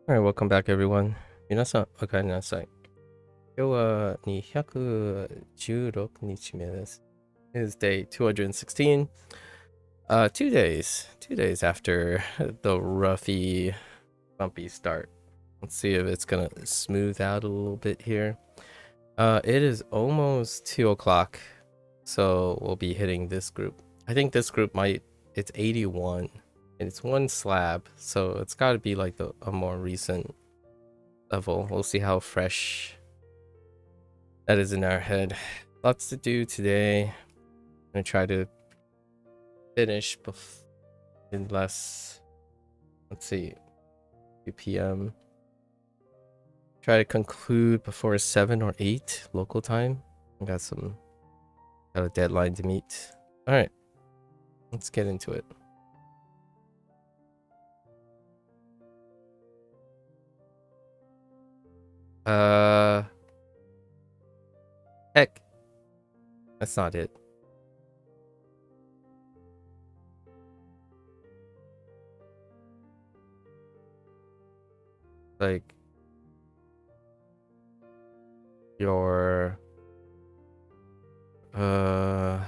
Alright, welcome back everyone. 皆さん、おかえりなさい。今日は216日目です。It is day 216. 2 days after the roughy, bumpy start. Let's see if it's gonna smooth out a little bit here. It is almost 2 o'clock, so we'll be hitting this group. I think this group it's 81, and it's one slab, so it's gotta be like a more recent level. We'll see how fresh that is in our head. Lots to do today. I'm gonna try to finish in less, let's see, 2 p.m. Try to conclude before 7 or 8 local time. I got a deadline to meet. All right, let's get into it. Heck, that's not it. Like your oh,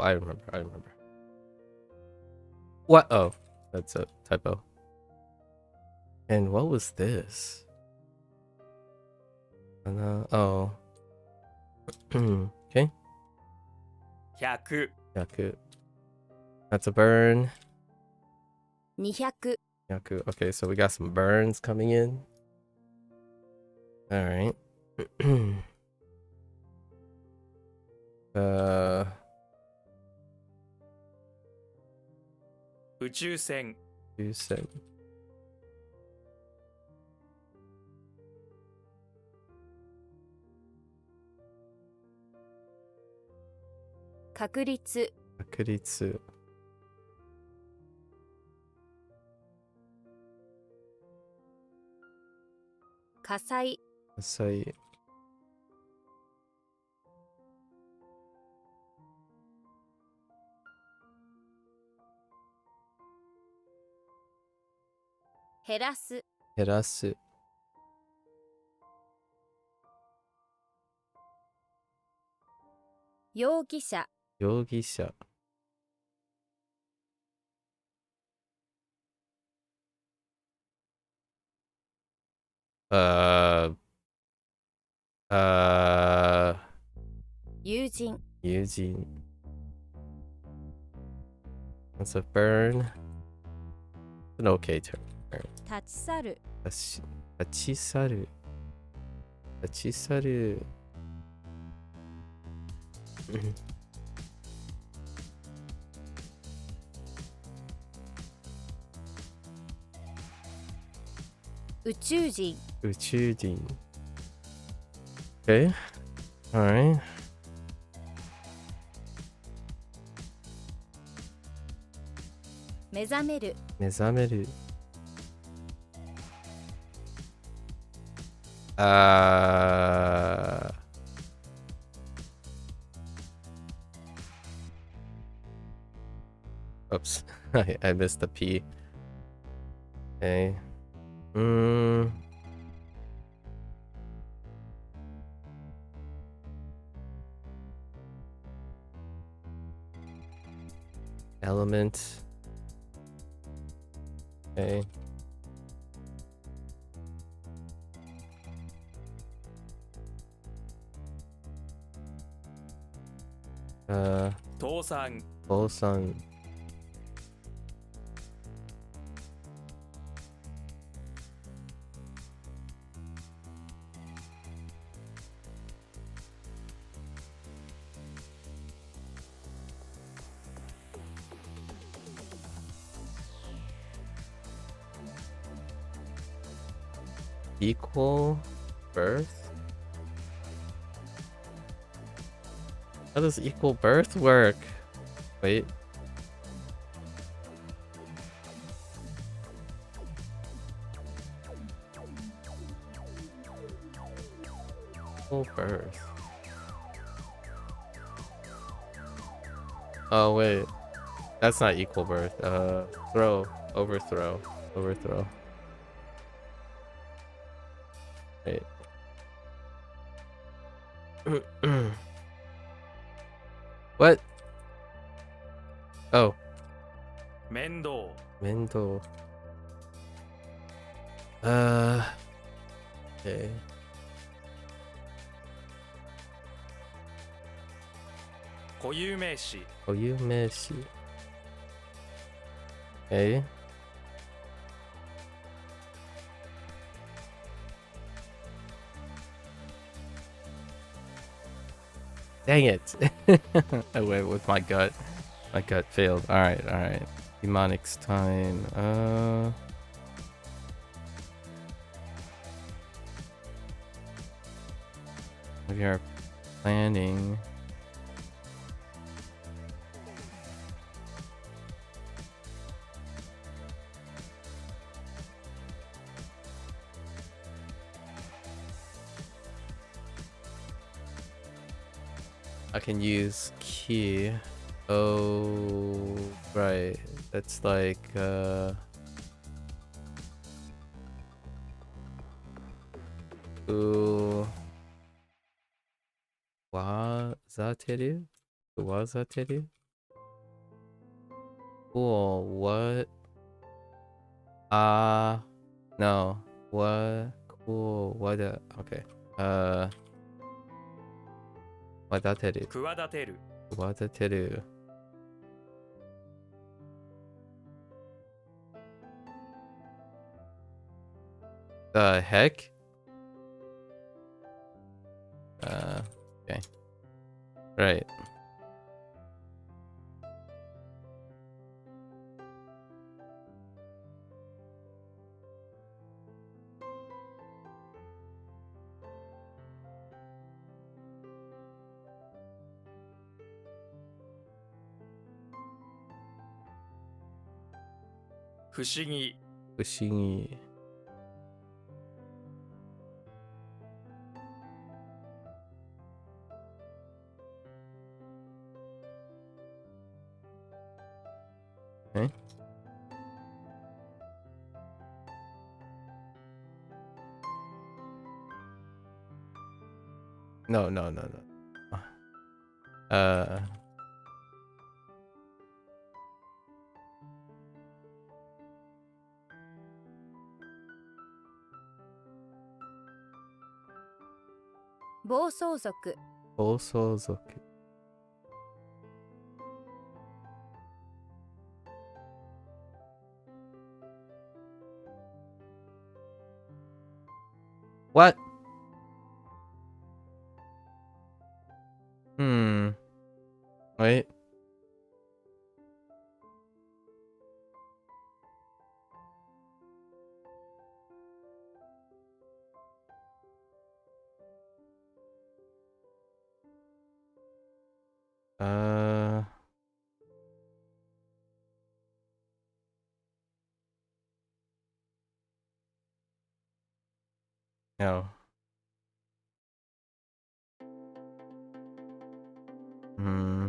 I remember. What? Oh, that's a typo. And what was this? Oh. Okay. 100 Yaku. That's a burn. 200 Yaku. Okay, so we got some burns coming in. All right. uh 宇宙船 you said 確率確率火災火災減らす減らす容疑者容疑者友人友人 That's a burn. It's an okay term. 立ち去る立ち去る立ち去る宇宙人宇宙人 Okay. Alright. 目覚める目覚めるOops. I missed the P. Okay. Element. Okay. Uh, 倒産倒産 Equal birth? How does equal birth work? Wait. Equal birth. Oh wait. That's not equal birth. Overthrow. Right. What? Oh, 面倒 Mendo. Okay. 固有名詞 Koyumeshi. Okay. Dang it. I went with my gut. My gut failed. Alright, alright. Demonics time. We are planning. I can use key. Oh, right. That's like, Wazateru? Wazateru? Cool. What? No. What? Cool. What? Okay. Wadateru. 企てる Wadateru. The heck? Okay. Right. "不思議 Fushigi. Okay. No, no, no, no. "暴走族」 Bosozoku. What? Wait. No. Hmm.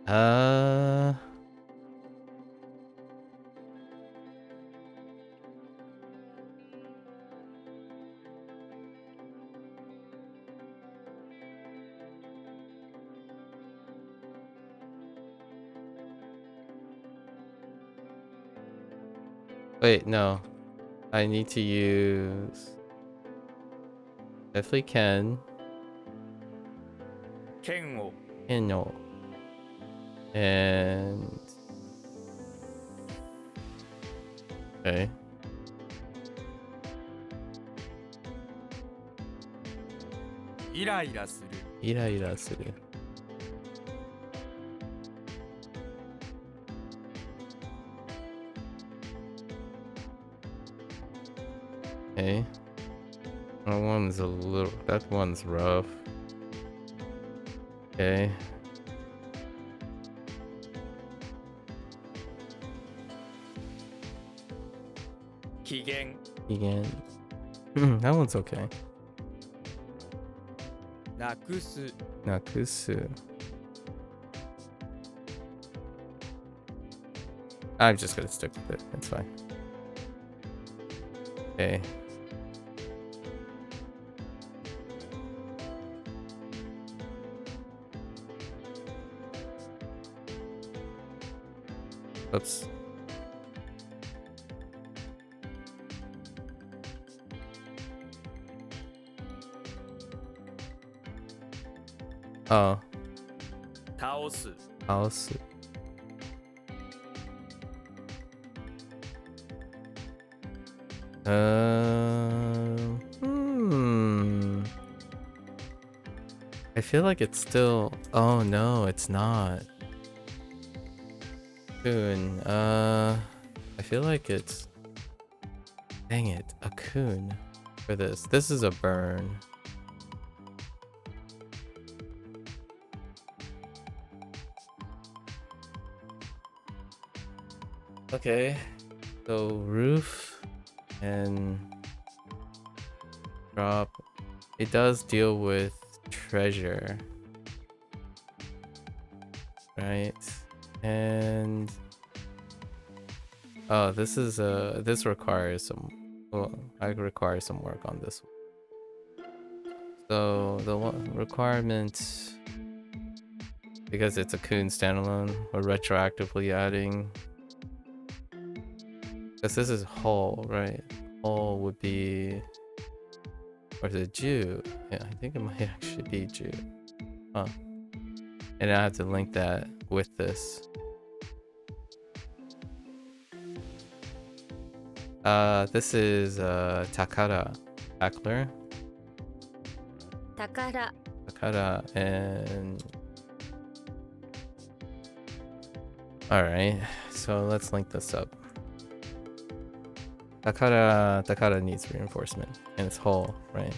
Uh. Wait, no. I need to use. Definitely can. 剣を Kino. And. Okay. イライラする Iraira suru. Okay. That one's a little. That one's rough. Okay. 機嫌 Again. That one's okay. なくす Nakusu. I'm just gonna stick with it. It's fine. Okay. Oops. Oh, 倒す house. Hmm. I feel like it's still. Oh no, it's not. Coon. I feel like it's. Dang it, a coon for this. This is a burn. Okay, so roof and drop. It does deal with treasure, right? And oh, this is this requires some. Well, I require some work on this one. So the requirement, because it's a coon standalone, we're retroactively adding. Because this is Hull, right? Hull would be, or is it Jew? Yeah, I think it might actually be Jew. Huh. And I have to link that with this. This is Takara, Tackler, 宝 Takara, and all right. So let's link this up. Takara needs reinforcement, and it's Hull, right?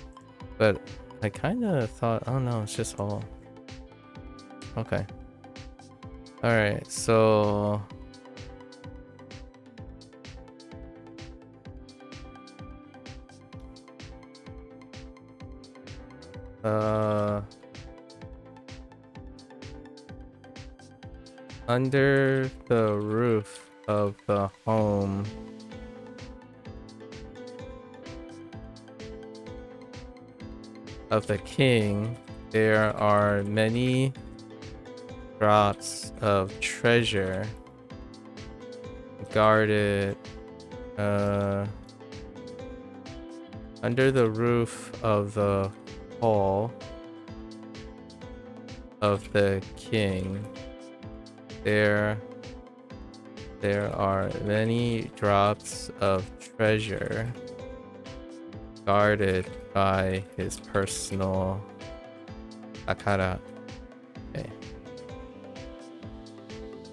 But I kind of thought, oh no, it's just Hull. Okay. All right. So under the roof of the home of the king, there are many drops of treasure guarded under the roof of the hall of the king. There are many drops of treasure guarded by his personal Takara. Okay.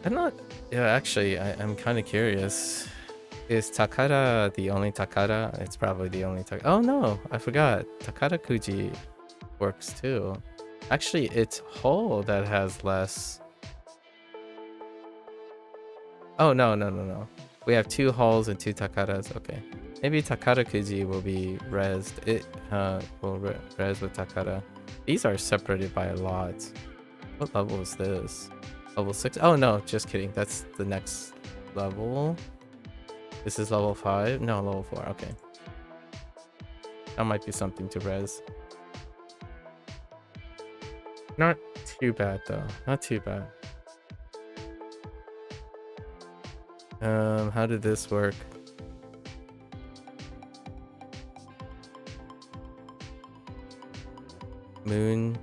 I'm not. Yeah, actually, I'm kind of curious. Is Takara the only Takara? It's probably the only Takara. Oh no, I forgot. Takara Kuji works too. Actually, it's Hull that has less. Oh no. We have 2 Hulls and 2 Takaras. Okay. Maybe Takara Kuji will be rezzed. It will res with Takara. These are separated by a lot. What level is this? Level 6? Oh no, just kidding. That's the next level. This is level 5? No, level 4. Okay. That might be something to res. Not too bad though. Not too bad. How did this work? Moon,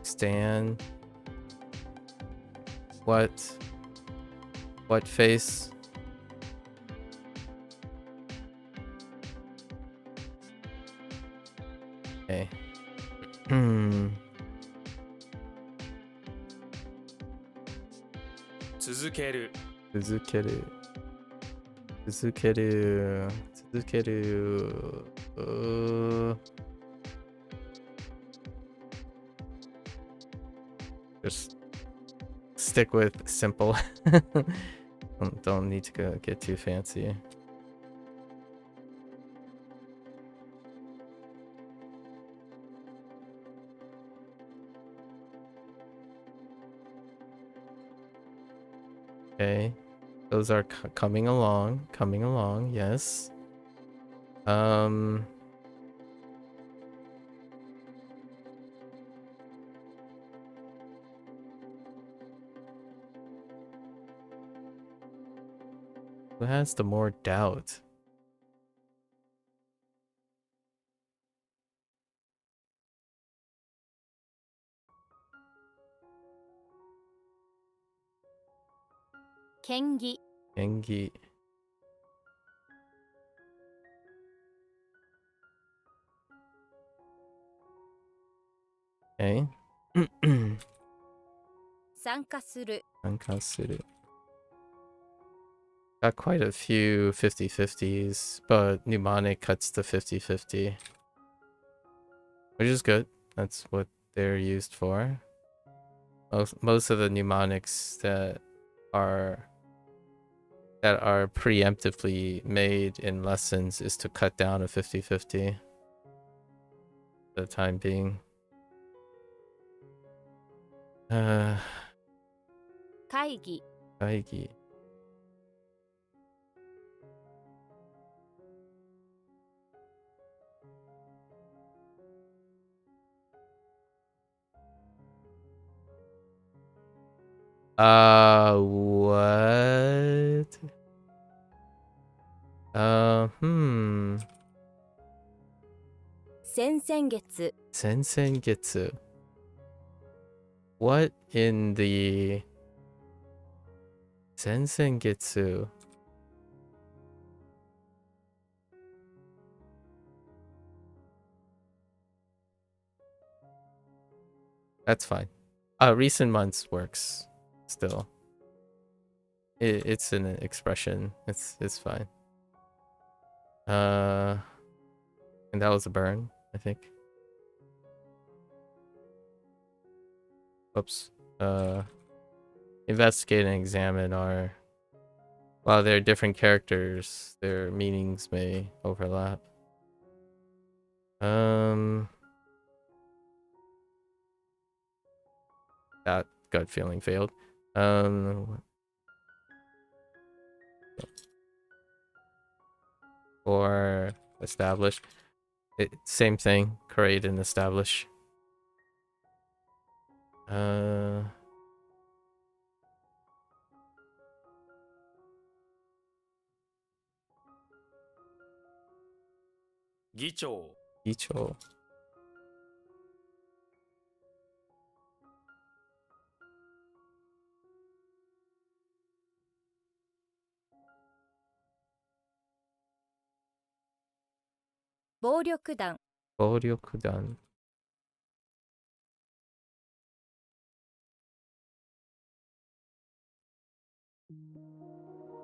Stan. What face? Okay. 続ける続ける。続ける。続ける。Just stick with simple. Don't need to get too fancy. Okay. Those are coming along. Coming along, yes. Who has the more doubt? Kengi. Engi. Okay. 参加する Ankasuru. Got quite a few 50-50s, but mnemonic cuts to 50-50. Which is good. That's what they're used for. Most of the mnemonics that are preemptively made in lessons is to cut down a 50-50 for the time being. 会議 Kaigi. What? Hmm. 先々月 Sensengetsu. What in the Sensengetsu? That's fine. Recent months works still. It's an expression. It's fine. And that was a burn, I think. Oops. Investigate and examine are, while they're different characters, their meanings may overlap. That gut feeling failed. Or establish. Same thing. Create and establish. 議長 Icho. 暴力団暴力団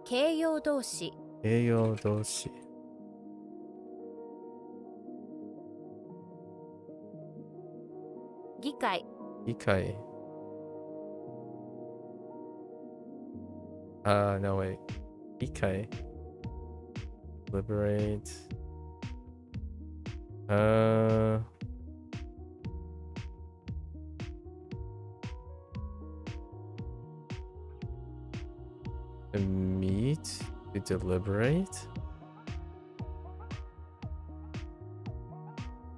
形容動詞形容動詞議会議会 no wait 議会 liberate to meet to deliberate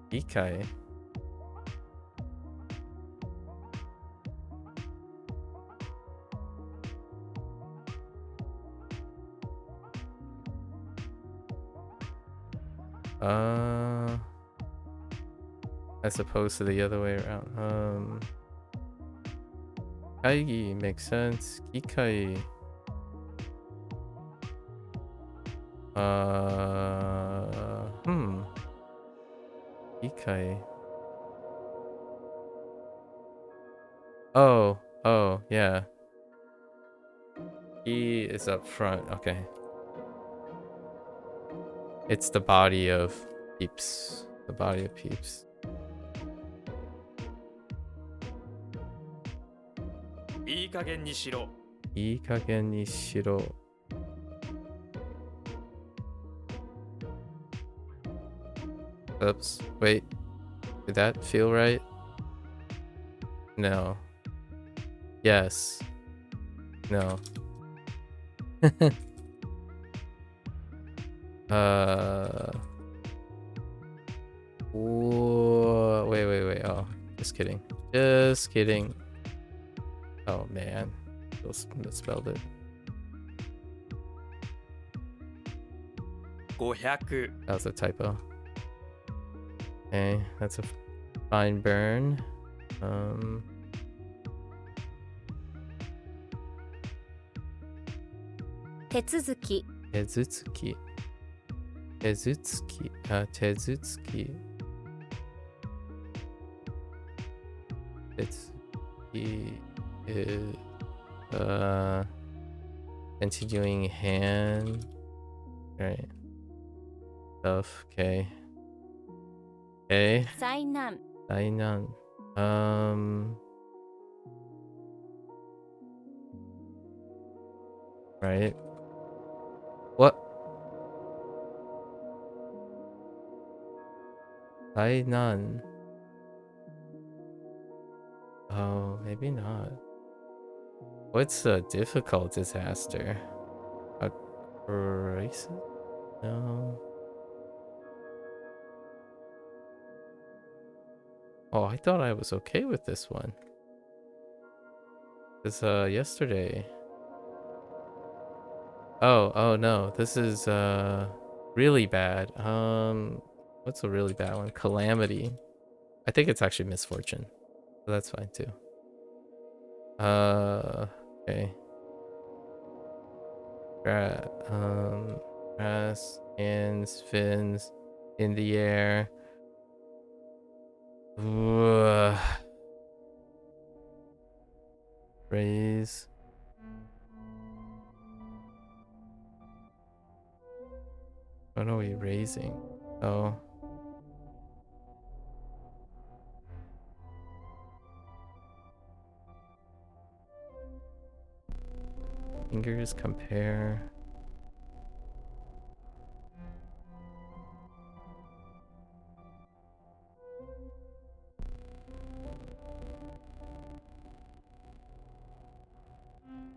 議会 as opposed to the other way around. Kaigi makes sense. Gikai. Gikai. Oh, yeah. He is up front. Okay. It's the body of peeps. The body of peeps. いい加減にしろ いい加減にしろ Oops. Wait. Did that feel right? No. Yes. No. Wait. Oh, just kidding. Just kidding. Oh man, misspelled it. 500 That was a typo. Okay, that's a fine burn. Tetsutsuki. Tezutsuki. Tezutsuki. Tezutsuki. Tezutsuki is continuing hand. Right. Stuff. Okay. Okay. 災難 Dainan. Right. What? Dainan. Oh, maybe not. What's a difficult disaster? A crisis? No. Oh, I thought I was okay with this one. This yesterday. Oh no, this is really bad. What's a really bad one? Calamity. I think it's actually misfortune. So that's fine too. Okay. Grass, hands, fins, in the air. Raise. What are we raising? Oh. Fingers compare.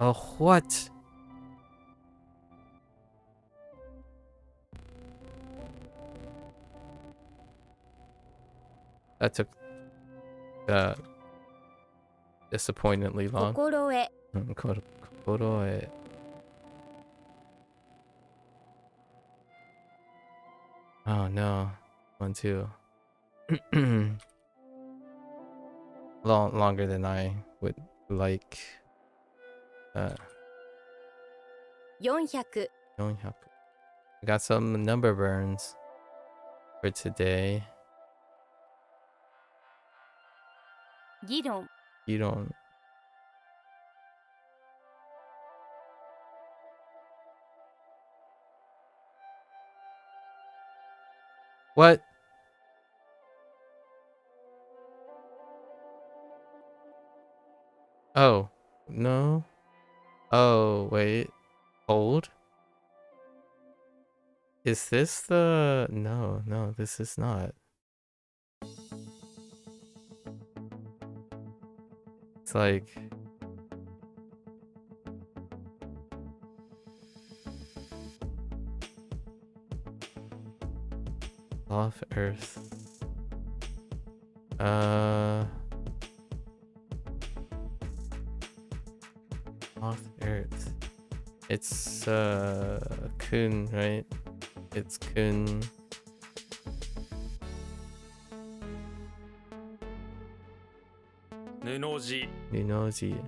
Oh, what? That took disappointingly long. 心得 Kokoroe. Oh no. One, two. Longer than I would like. 400 400. I got some number burns for today. 議論 You don't. What? Oh, no. Oh, wait. Hold. Is this the... No, this is not. It's like... Off Earth. Off Earth. It's Kun, right? It's Kun. Nunoji Nunoji.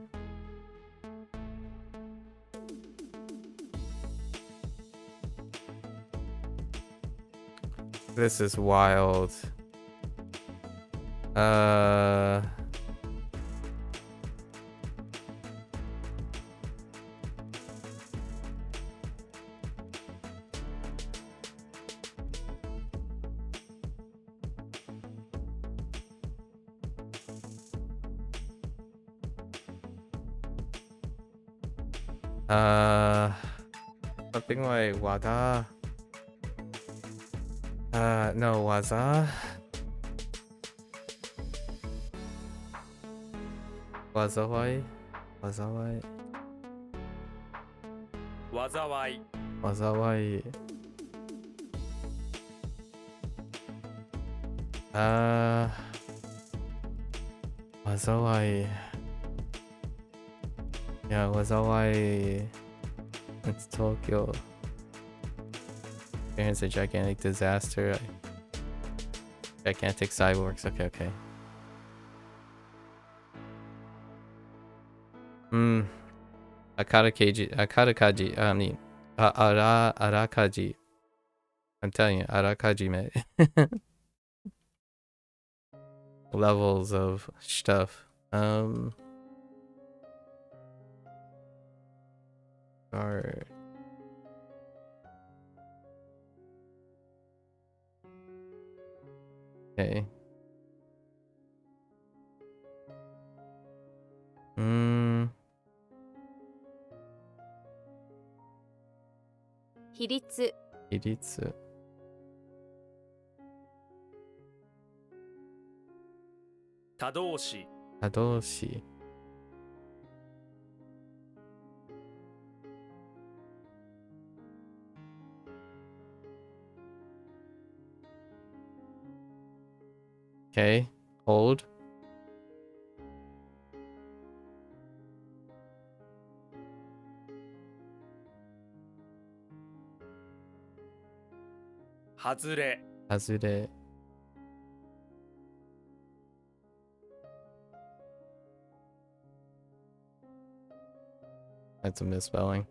This is wild. Something like Wada. No, Waza. Wazawai. Wazawai. 災い 災い 災い Yeah, 災い It's Tokyo. Experience a gigantic disaster. Gigantic cyborgs. Okay, okay. Akatakaji. I mean, Arakaji. I'm telling you, Arakaji, mate. Levels of stuff. Are okay. 比率、比率 他動詞 他動詞 Okay, hold. Hazure. Hazure. That's a misspelling.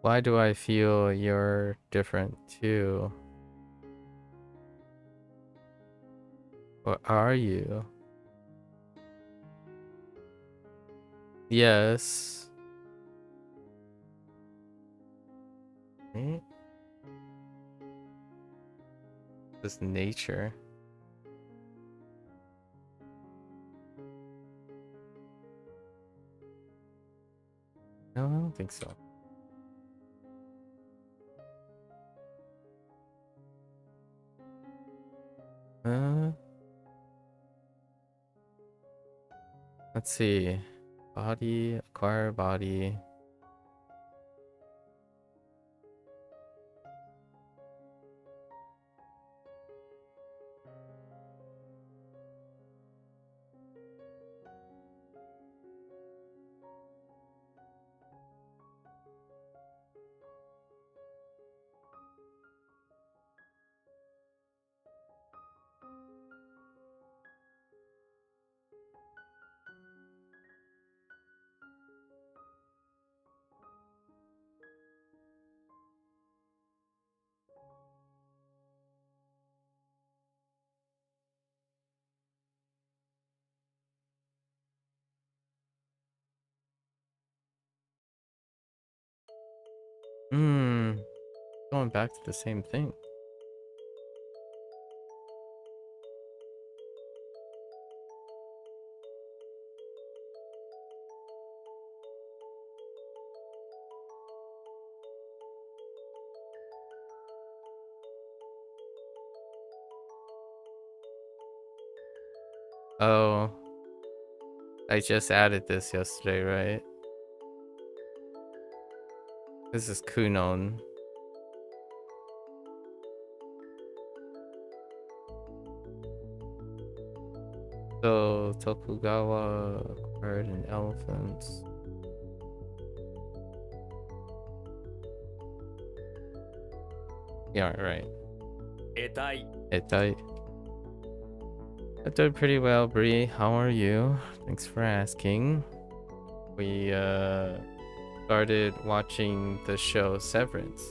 Why do I feel you're different too? Or are you? Yes. Hmm? This nature. No, I don't think so. Let's see. Body, acquire body. Going back to the same thing. Oh, I just added this yesterday, right? This is Kunon. So Tokugawa acquired an elephant. Yeah, right. Etai. Etai. I did pretty well, Bree. How are you? Thanks for asking. We started watching the show Severance.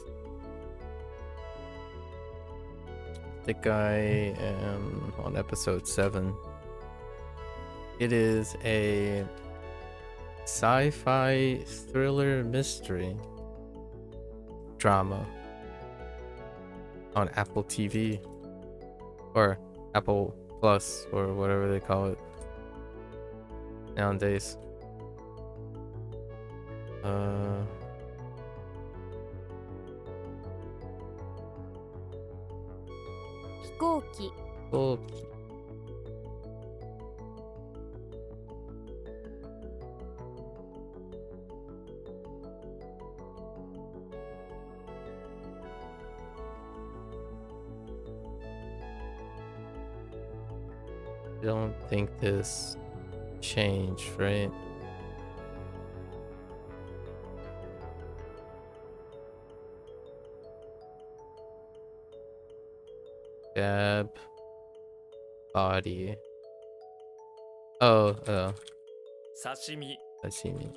I think I am on episode 7. It is a sci-fi thriller mystery drama on Apple TV or Apple plus or whatever they call it nowadays. 飛行機 Well, I don't think this changed, right? Gab body. Oh, 刺身 sashimi.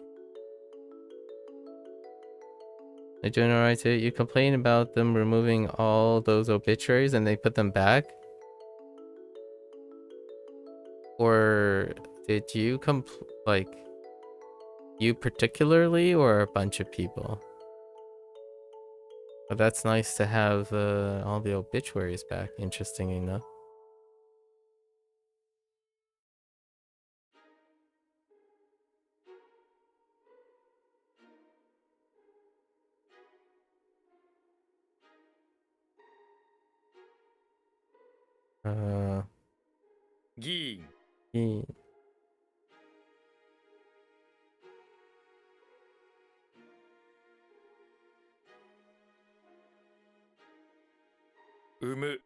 They're doing alright too. You complain about them removing all those obituaries and they put them back? Or did you like you particularly or a bunch of people? But that's nice to have all the obituaries back, interesting enough. Uh, 議員 hmm. 産む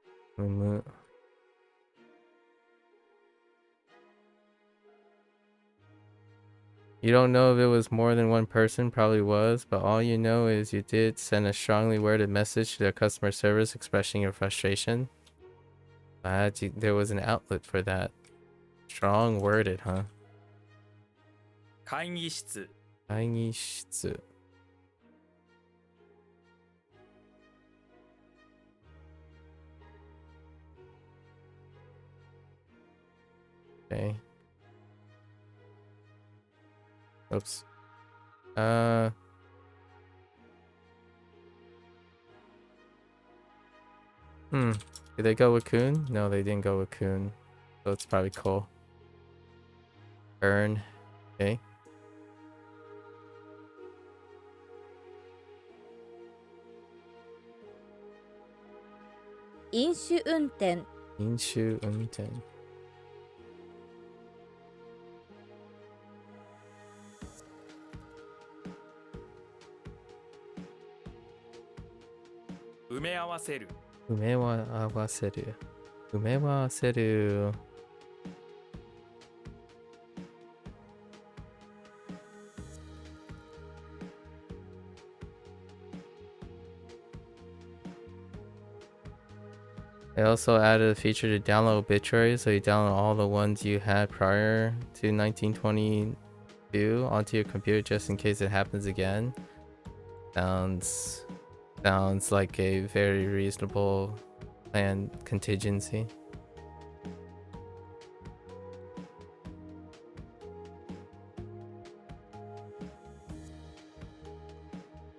You don't know if it was more than one person, probably was, but all you know is you did send a strongly worded message to their customer service expressing your frustration. There was an outlet for that. Strong worded, huh? 会議室 会議室. Okay. Oops. Did they go with Kun? No, they didn't go with Kun. So it's probably Cole. Earn. Okay. 飲酒運転飲酒運転. Umeawaseru 埋め合わせる. 埋め合わせる. They also added a feature to download obituaries, so you download all the ones you had prior to 1922 onto your computer just in case it happens again. Sounds like a very reasonable plan contingency.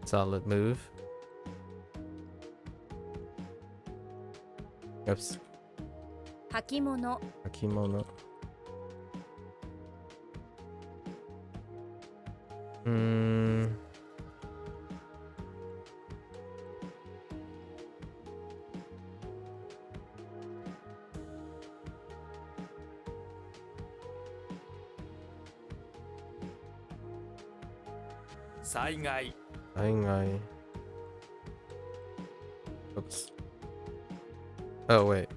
Solid move. Oops. 履物 Akimono. Saigai I. Oops. Oh wait.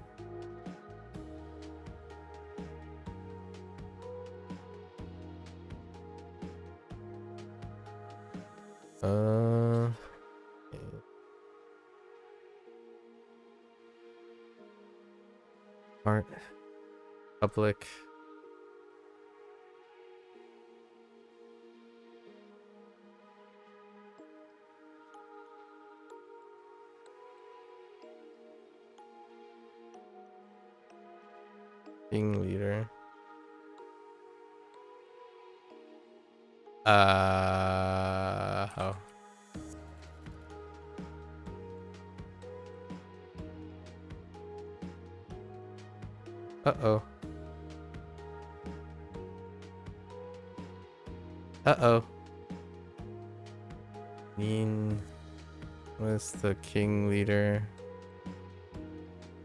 Okay. Art. Public. Being leader. Oh. Uh-oh. Uh-oh. Was the king leader.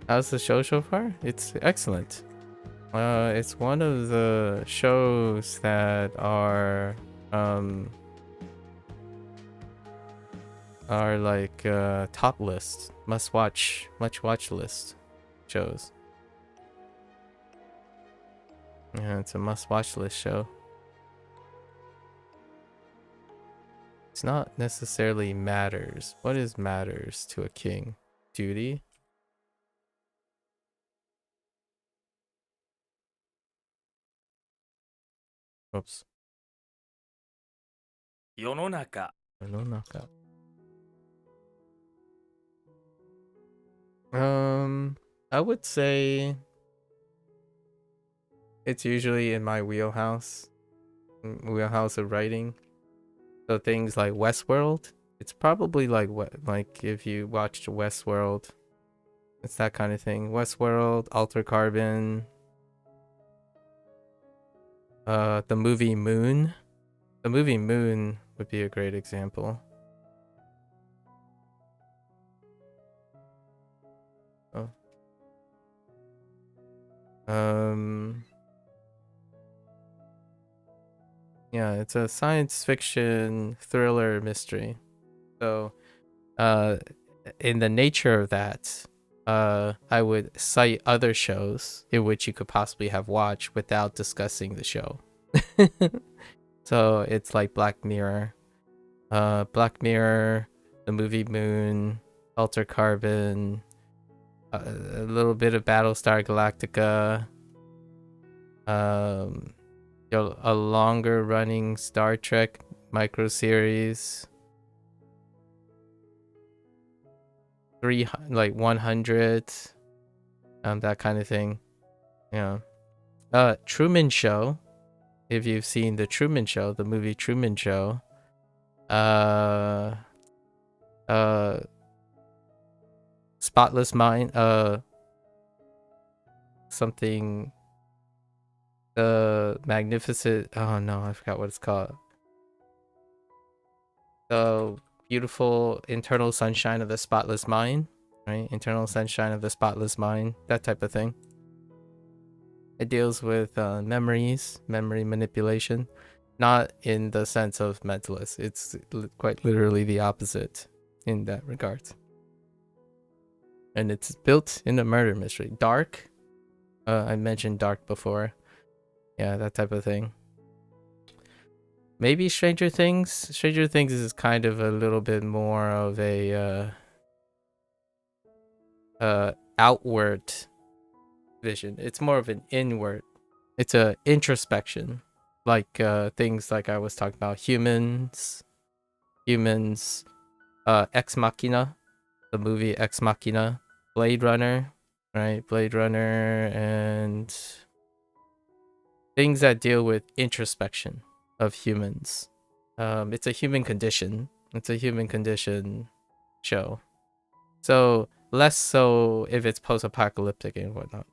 How's the show so far? It's excellent. It's one of the shows that are like top list, much watch list shows. Yeah, it's a must watch list show. It's not necessarily matters. What is matters to a king? Duty? Oops. 世の中 No knockout. I would say it's usually in my wheelhouse of writing. So things like Westworld, it's probably like what, like if you watched Westworld, it's that kind of thing. Westworld, Alter Carbon, the movie Moon. The movie Moon would be a great example. Oh. Yeah, it's a science fiction thriller mystery. So, in the nature of that, I would cite other shows in which you could possibly have watched without discussing the show. So it's like Black Mirror, the movie Moon, Alter Carbon, a little bit of Battlestar Galactica, a longer running Star Trek micro series, 100, that kind of thing. Yeah. Truman Show. If you've seen the Truman Show, the movie Truman Show, Spotless Mind, something, the Magnificent, oh no, I forgot what it's called. The Beautiful Internal Sunshine of the Spotless Mind, right? Internal Sunshine of the Spotless Mind, that type of thing. It deals with memory manipulation, not in the sense of mentalist. It's quite literally the opposite in that regard. And it's built in a murder mystery. Dark, I mentioned Dark before. Yeah, that type of thing. Maybe Stranger Things. Stranger Things is kind of a little bit more of a outward vision. It's more of an inward. It's a introspection, like things like I was talking about, humans, Ex Machina, the movie Ex Machina, Blade Runner, right? Blade Runner, and things that deal with introspection of humans. It's a human condition. It's a human condition show. So less so if it's post-apocalyptic and whatnot.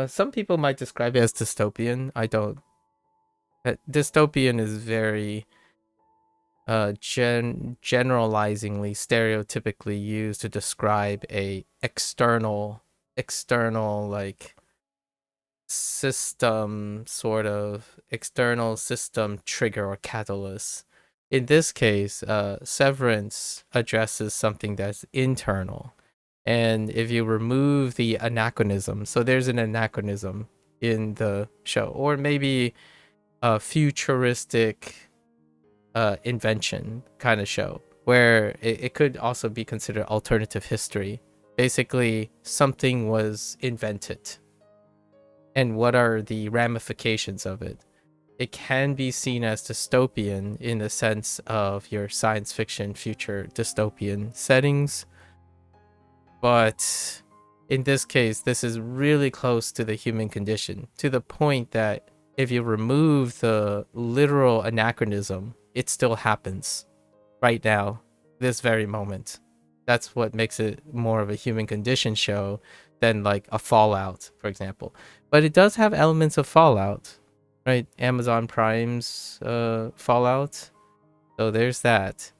Some people might describe it as dystopian. I don't. Dystopian is very generalizingly, stereotypically used to describe a external like system, sort of external system trigger or catalyst. In this case, Severance addresses something that's internal. And if you remove the anachronism, so there's an anachronism in the show, or maybe a futuristic invention kind of show, where it could also be considered alternative history. Basically, something was invented. And what are the ramifications of it? It can be seen as dystopian in the sense of your science fiction future dystopian settings. But in this case, this is really close to the human condition, to the point that if you remove the literal anachronism, it still happens right now, this very moment. That's what makes it more of a human condition show than like a Fallout, for example. But it does have elements of Fallout, right? Amazon Prime's Fallout. So there's that.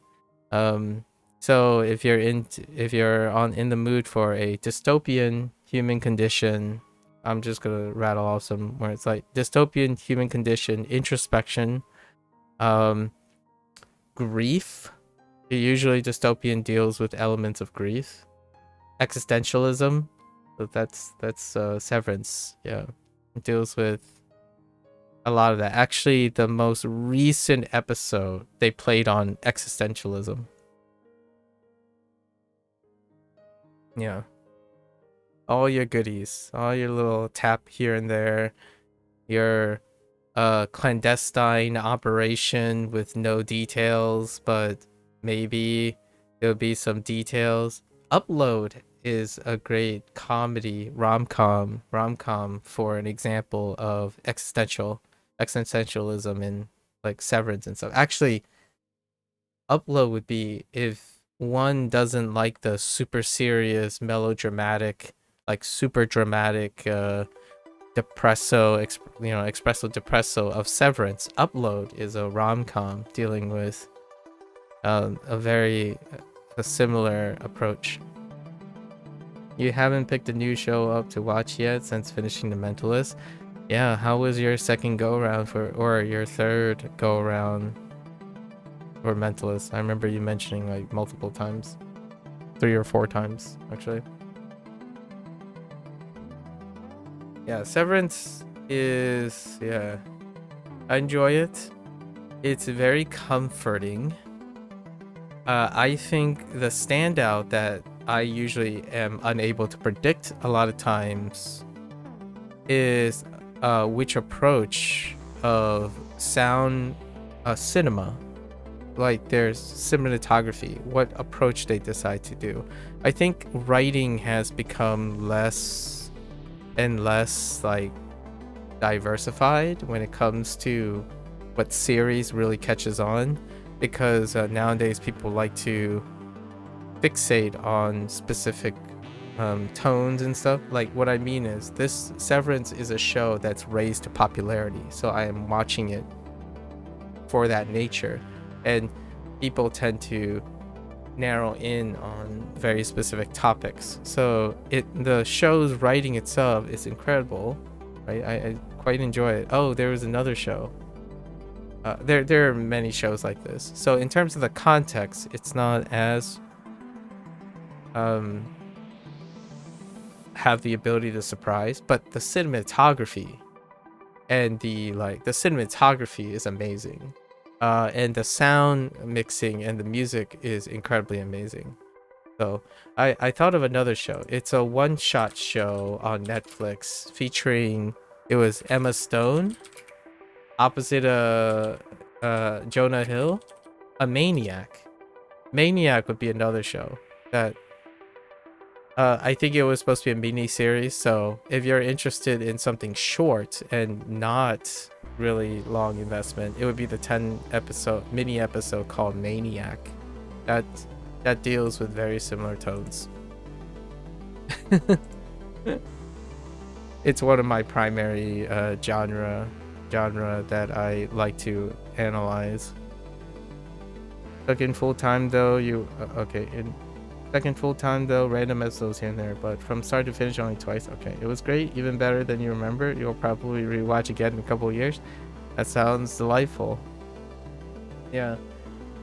So if you're in the mood for a dystopian human condition, I'm just gonna rattle off some where it's like dystopian human condition, introspection, grief. Usually dystopian deals with elements of grief, existentialism. So that's Severance. Yeah, it deals with a lot of that. Actually, the most recent episode they played on existentialism. Yeah. All your goodies, all your little tap here and there, your clandestine operation with no details, but maybe there'll be some details. Upload is a great comedy rom-com for an example of existentialism in like Severance and stuff. Actually, Upload would be if one doesn't like the super serious melodramatic, like super dramatic espresso depresso of Severance. Upload is a rom-com dealing with a similar approach. You haven't picked a new show up to watch yet since finishing The Mentalist. Yeah, how was your second go around or your third go around for Mentalist? I remember you mentioning like multiple times, 3 or 4 times actually. Yeah, Severance is, yeah, I enjoy it. It's very comforting. I think the standout that I usually am unable to predict a lot of times is which approach of sound cinema, like there's cinematography, what approach they decide to do. I think writing has become less and less like diversified when it comes to what series really catches on, because nowadays people like to fixate on specific tones and stuff. Like what I mean is this Severance is a show that's raised to popularity, so I am watching it for that nature, and people tend to narrow in on very specific topics. So the show's writing itself is incredible, right? I quite enjoy it. Oh, there was another show. There are many shows like this. So in terms of the context, it's not as have the ability to surprise, but the cinematography and the cinematography is amazing. And the sound mixing and the music is incredibly amazing. So I thought of another show. It's a one-shot show on Netflix featuring, it was Emma Stone opposite Jonah Hill, a Maniac. Maniac would be another show that I think it was supposed to be a mini series. So if you're interested in something short and not really long investment, it would be the 10 episode mini episode called Maniac. That deals with very similar tones. It's one of my primary genre that I like to analyze. Second full time though, random episodes here and there, but from start to finish only twice. Okay, it was great, even better than you remember. You'll probably rewatch again in a couple of years. That sounds delightful. Yeah.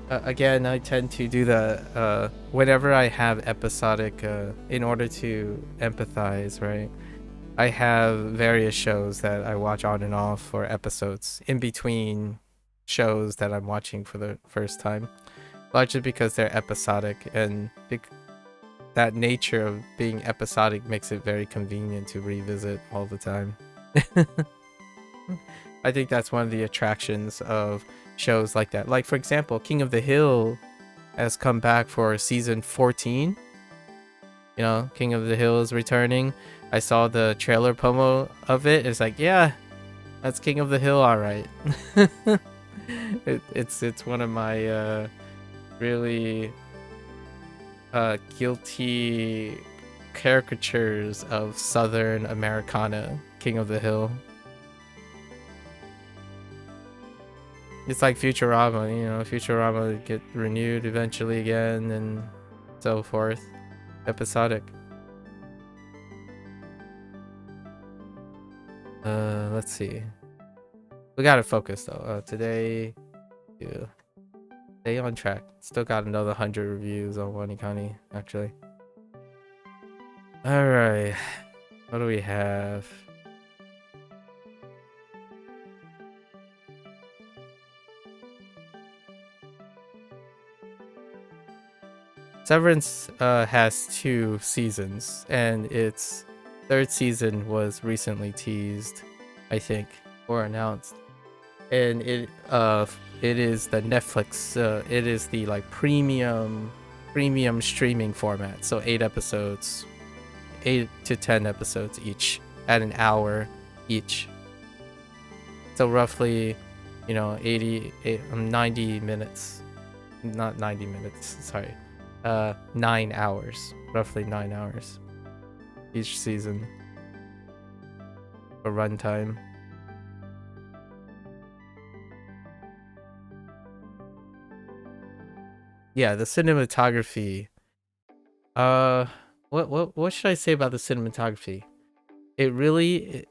Again, I tend to do the whenever I have episodic in order to empathize, right? I have various shows that I watch on and off for episodes in between shows that I'm watching for the first time, largely because they're episodic, and that nature of being episodic makes it very convenient to revisit all the time. I think that's one of the attractions of shows like that. Like, for example, King of the Hill has come back for season 14. You know, King of the Hill is returning. I saw the trailer promo of it. It's like, yeah, that's King of the Hill, all right. It's one of my really guilty caricatures of Southern Americana, King of the Hill. It's like Futurama, you know, Futurama get renewed eventually again and so forth. Episodic. Let's see. We gotta focus though. Today, yeah, stay on track. Still got another 100 reviews on WaniKani, actually. All right, what do we have? Severance has 2 seasons, and its 3rd season was recently teased, I think, or announced. And it is the Netflix. It is the like premium streaming format. So 8 episodes, 8 to 10 episodes each at an hour each. So roughly, you know, 90 minutes, not 90 minutes. Sorry. 9 hours, roughly 9 hours each season for runtime. Yeah, the cinematography. What should I say about the cinematography? It really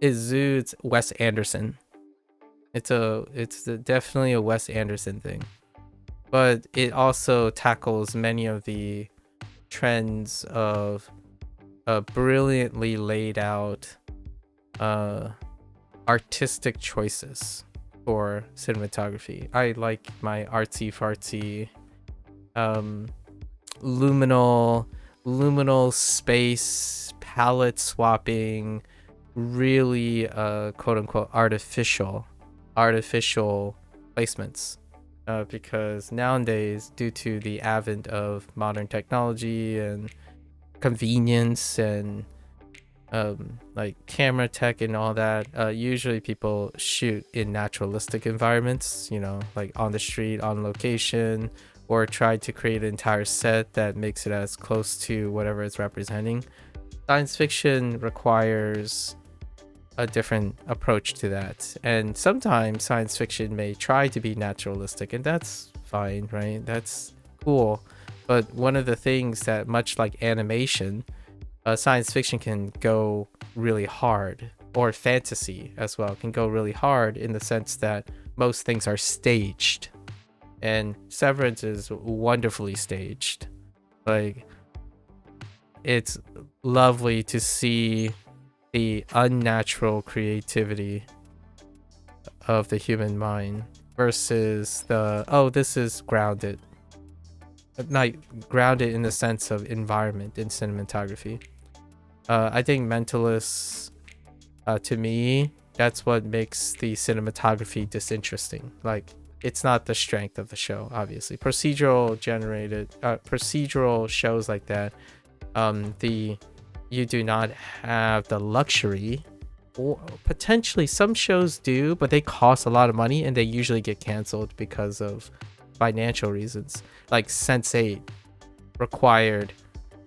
exudes Wes Anderson. It's definitely a Wes Anderson thing. But it also tackles many of the trends of brilliantly laid out artistic choices for cinematography. I like my artsy fartsy luminal space palette swapping, really quote unquote artificial placements. Because nowadays, due to the advent of modern technology and convenience and like camera tech and all that, usually people shoot in naturalistic environments, you know, like on the street, on location, or try to create an entire set that makes it as close to whatever it's representing. Science fiction requires a different approach to that, and sometimes science fiction may try to be naturalistic, and that's fine, right? That's cool. But one of the things that, much like animation, science fiction can go really hard, or fantasy as well can go really hard, in the sense that most things are staged, and Severance is wonderfully staged. Like, it's lovely to see the unnatural creativity of the human mind versus this is grounded. Not grounded in the sense of environment in cinematography. I think Mentalists, to me, that's what makes the cinematography disinteresting. Like, it's not the strength of the show, obviously. Procedural shows like that, you do not have the luxury, or potentially some shows do, but they cost a lot of money and they usually get canceled because of financial reasons. Like Sense8 required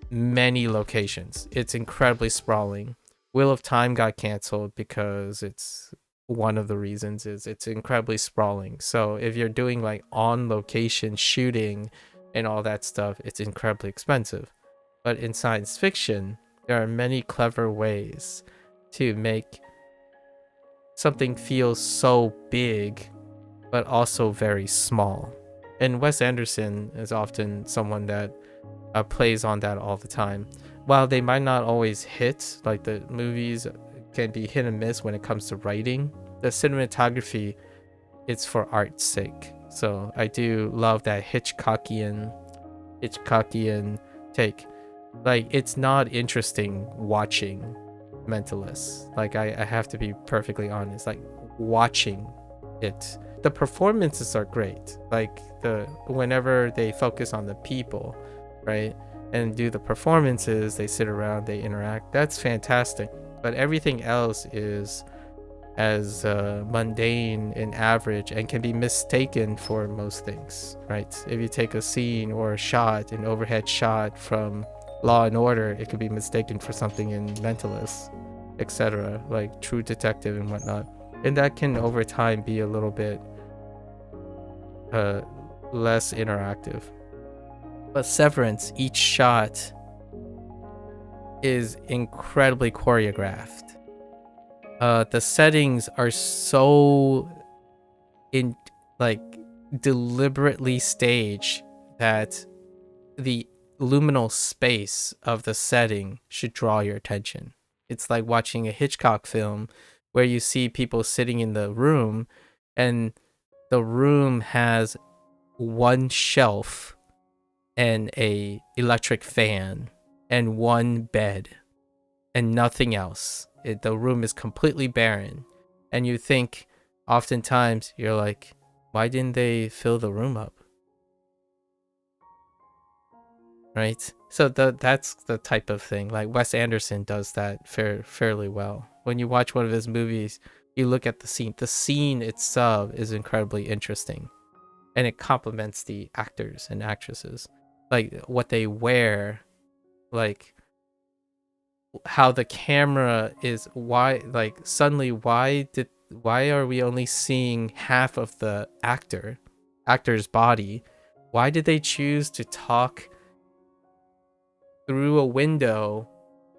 many locations. It's incredibly sprawling. Wheel of Time got canceled because it's one of the reasons is it's incredibly sprawling. So if you're doing like on location shooting and all that stuff, it's incredibly expensive. But in science fiction, there are many clever ways to make something feel so big, but also very small. And Wes Anderson is often someone that plays on that all the time. While they might not always hit, like the movies can be hit and miss when it comes to writing, the cinematography, it's for art's sake. So I do love that Hitchcockian take. Like, it's not interesting watching Mentalists. Like, I have to be perfectly honest. Like, watching it, the performances are great. Like, whenever they focus on the people, right, and do the performances, they sit around, they interact, that's fantastic. But everything else is as mundane and average and can be mistaken for most things, right? If you take a scene or a shot, an overhead shot from Law and Order, it could be mistaken for something in Mentalist, etc., like True Detective and whatnot. And that can over time be a little bit less interactive. But Severance, each shot is incredibly choreographed. The settings are so deliberately staged that the luminal space of the setting should draw your attention. It's like watching a Hitchcock film where you see people sitting in the room and the room has one shelf and a electric fan and one bed and nothing else. The room is completely barren. And you think, oftentimes, you're like, why didn't they fill the room up? Right? So that's the type of thing. Like Wes Anderson does that fairly well. When you watch one of his movies, you look at the scene. The scene itself is incredibly interesting. And it complements the actors and actresses. Like what they wear, like how the camera is, why are we only seeing half of the actor's body? Why did they choose to talk through a window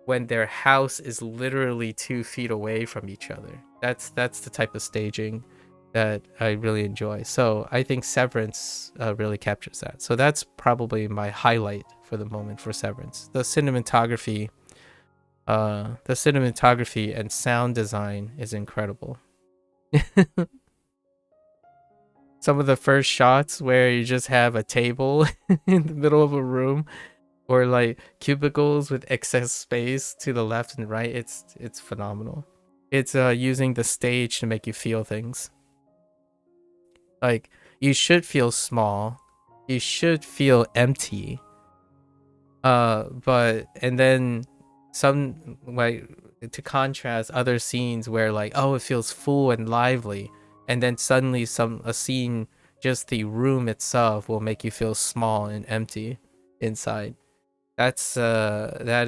when their house is literally 2 feet away from each other? That's the type of staging that I really enjoy. So I think Severance really captures that. So that's probably my highlight for the moment for Severance. The cinematography and sound design is incredible. Some of the first shots where you just have a table in the middle of a room, or like cubicles with excess space to the left and right, it's phenomenal. It's using the stage to make you feel things. Like, you should feel small, you should feel empty, but and then some, like, to contrast other scenes where like, oh, it feels full and lively, and then suddenly a scene, just the room itself will make you feel small and empty inside. That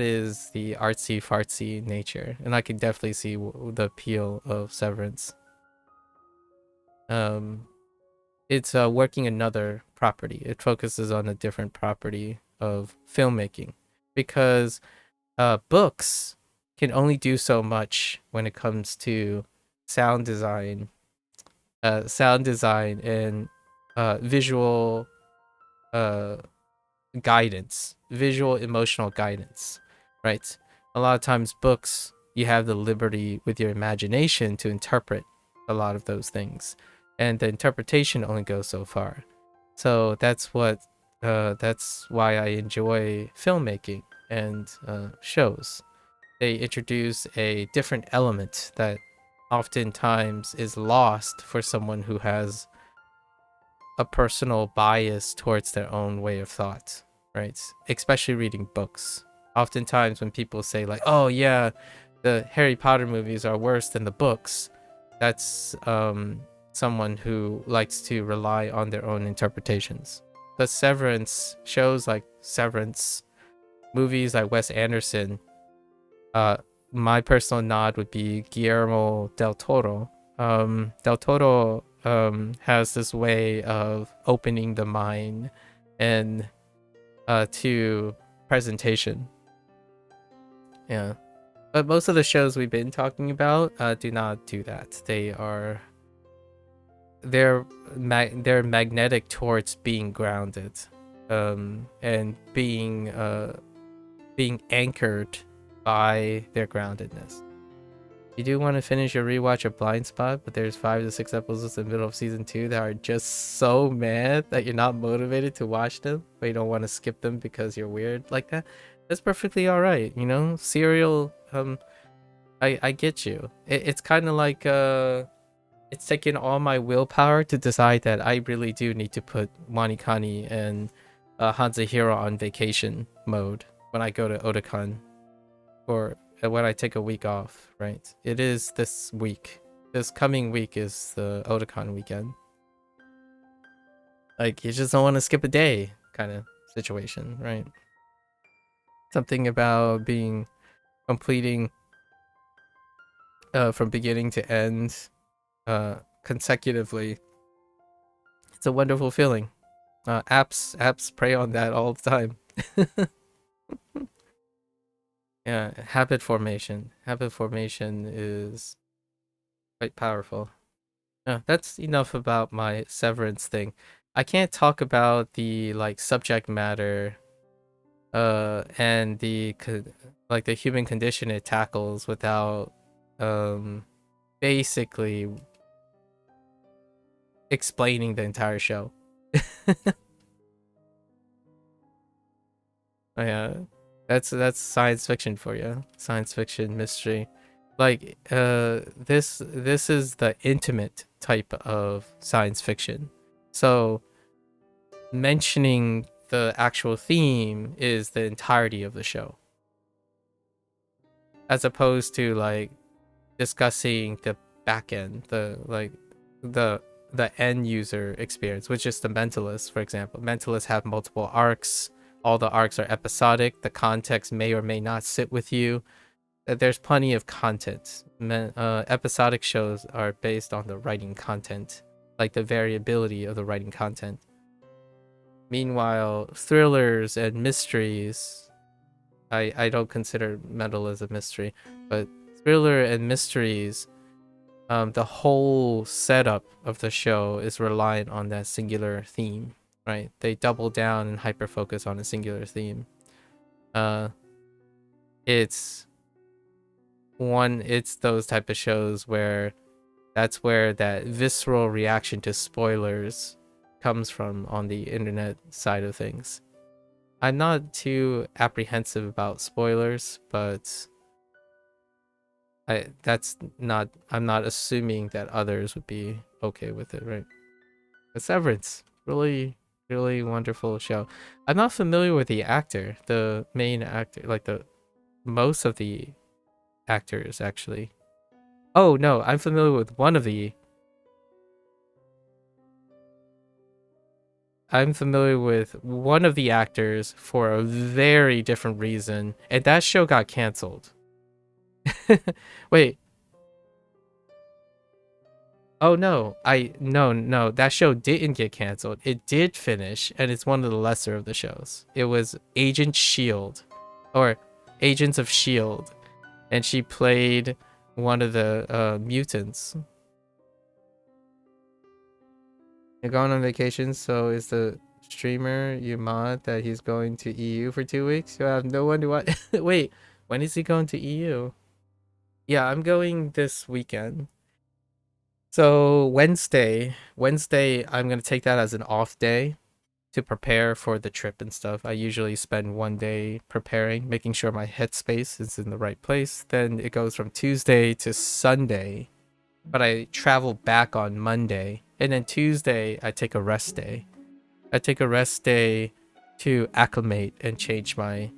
is the artsy fartsy nature, and I can definitely see the appeal of Severance. It's working another property. It focuses on a different property of filmmaking, because books can only do so much when it comes to sound design and visual guidance, visual emotional guidance, right? A lot of times books, you have the liberty with your imagination to interpret a lot of those things, and the interpretation only goes so far. So that's why I enjoy filmmaking and shows. They introduce a different element that oftentimes is lost for someone who has a personal bias towards their own way of thought, right? Especially reading books. Oftentimes when people say like, oh yeah, the Harry Potter movies are worse than the books, that's someone who likes to rely on their own interpretations. But Severance, shows like Severance, movies like Wes Anderson, my personal nod would be Guillermo del Toro. Del Toro has this way of opening the mind and to presentation. Yeah, but most of the shows we've been talking about do not do that. They're magnetic towards being grounded, and being anchored by their groundedness. You do want to finish your rewatch of Blind Spot, but there's 5 to 6 episodes in the middle of season 2 that are just so mad that you're not motivated to watch them, but you don't want to skip them because you're weird like that. That's perfectly all right, you know. Serial, I get you. It's kind of like it's taking all my willpower to decide that I really do need to put WaniKani and Hanzahiro on vacation mode when I go to Otakon, or when I take a week off, right? It is this week. This coming week is the Otakon weekend. Like, you just don't want to skip a day kind of situation, right? Something about being completing from beginning to end consecutively. It's a wonderful feeling. Apps prey on that all the time. Yeah, habit formation. Habit formation is quite powerful. Yeah, that's enough about my severance thing. I can't talk about the like subject matter and like the human condition it tackles without basically explaining the entire show. Oh, yeah, that's science fiction for you. Science fiction mystery. Like this is the intimate type of science fiction. So mentioning the actual theme is the entirety of the show. As opposed to like discussing the back end, the the end user experience, which is the Mentalists, for example. Mentalists have multiple arcs. All the arcs are episodic. The context may or may not sit with you. There's plenty of content. Episodic shows are based on the writing content, like the variability of the writing content. Meanwhile, thrillers and mysteries, I don't consider Metal as a mystery, but thriller and mysteries, the whole setup of the show is reliant on that singular theme, right? They double down and hyper focus on a singular theme. It's those type of shows where that's where that visceral reaction to spoilers comes from on the internet side of things. I'm not too apprehensive about spoilers, but I'm not assuming that others would be okay with it, right? But Severance, really, really wonderful show. I'm not familiar with the actor, the main actor, like the most of the actors actually. Oh no, I'm familiar with one of the. I'm familiar with one of the actors for a very different reason, and that show got canceled. Wait. Oh no, no, that show didn't get canceled. It did finish, and it's one of the lesser of the shows. It was Agent Shield, or Agents of Shield, and she played one of the mutants. You're going on vacation, so is the streamer you mod that he's going to EU for 2 weeks? You have no one to watch. Wait, when is he going to EU? Yeah, I'm going this weekend. So Wednesday, I'm gonna take that as an off day to prepare for the trip and stuff. I usually spend 1 day preparing, making sure my headspace is in the right place. Then it goes from Tuesday to Sunday, but I travel back on Monday, and then Tuesday I take a rest day. I take a rest day to acclimate and change my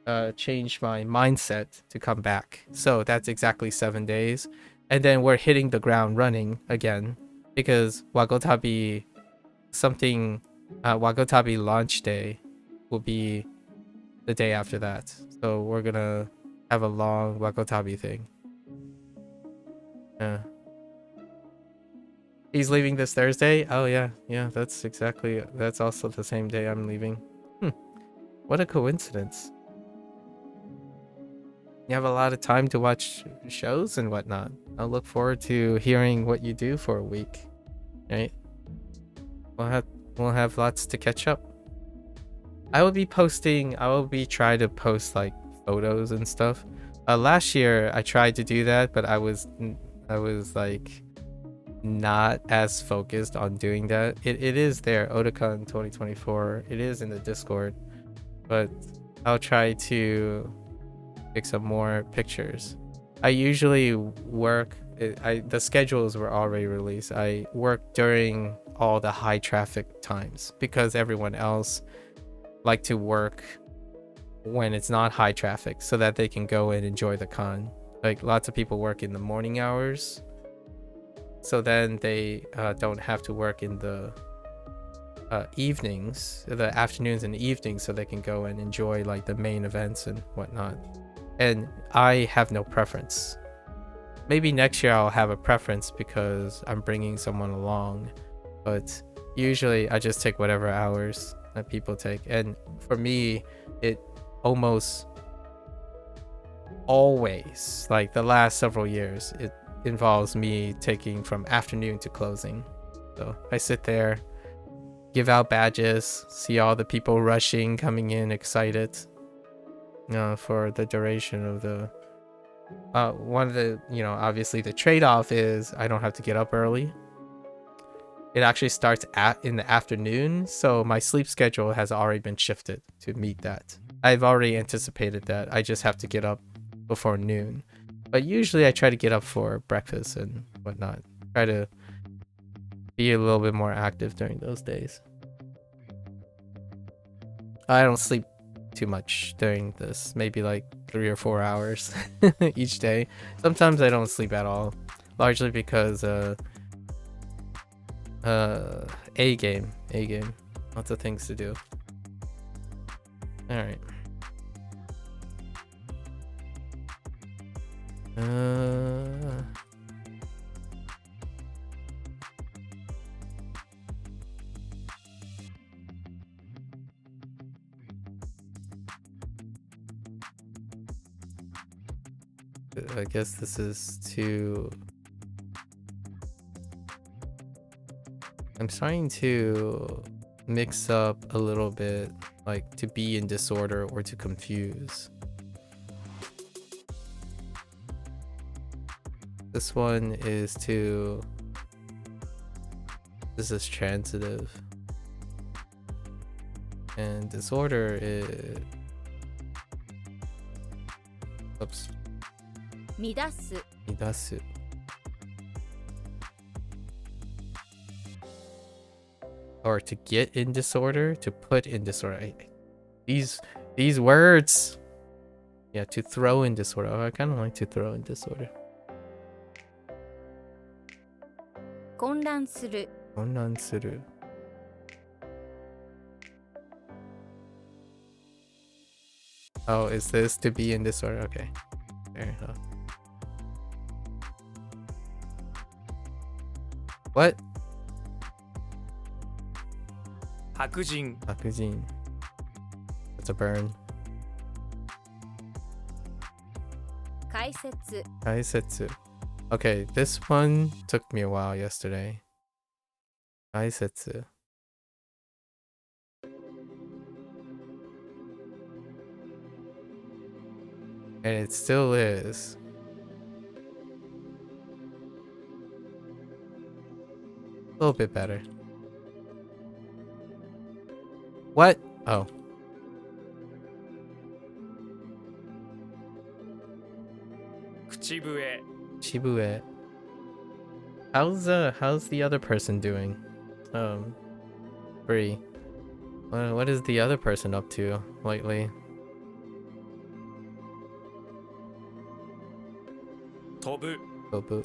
mindset to come back. So that's exactly 7 days. And then we're hitting the ground running again because Wagotabi launch day will be the day after that. So we're gonna have a long Wagotabi thing. Yeah. He's leaving this Thursday? Oh yeah, that's also the same day I'm leaving. What a coincidence. You have a lot of time to watch shows and whatnot. I'll look forward to hearing what you do for a week. Right? We'll have lots to catch up. I will be trying to post like photos and stuff. Last year I tried to do that, but I was like not as focused on doing that. It is there, Otakon 2024. It is in the Discord, but I'll try to take some more pictures. I usually work. The schedules were already released. I work during all the high traffic times because everyone else like to work when it's not high traffic so that they can go and enjoy the con. Like lots of people work in the morning hours, so then they don't have to work in the evenings, the afternoons and evenings, so they can go and enjoy like the main events and whatnot. And I have no preference. Maybe next year I'll have a preference because I'm bringing someone along, but usually I just take whatever hours that people take. And for me, it almost always, like the last several years, it involves me taking from afternoon to closing. So I sit there, give out badges, see all the people rushing, coming in excited, for the duration of the one of the, obviously the trade-off is I don't have to get up early. It actually starts in the afternoon, so my sleep schedule has already been shifted to meet that. I've already anticipated that. I just have to get up before noon. But usually I try to get up for breakfast and whatnot. Try to be a little bit more active during those days. I don't sleep too much during this, maybe like 3 or 4 hours each day. Sometimes I don't sleep at all, largely because A game, lots of things to do. All right. I guess this is to... I'm trying to mix up a little bit, like to be in disorder or to confuse. This one is to... This is transitive. And disorder is... Oops. 乱す 乱す. Or to get in disorder, to put in disorder. These words. Yeah, to throw in disorder. Oh, I kind of like to throw in disorder. 混乱する 混乱する. Oh, is this to be in disorder? Okay, fair enough. What? 白人 Akujin. That's a burn. 解説 Kaisetsu. Okay, this one took me a while yesterday. Kaisetsu. And it still is. A little bit better. What? Oh. 口笛 Shibue. How's the other person doing? Bree. What is the other person up to lately? 飛ぶ Bobu.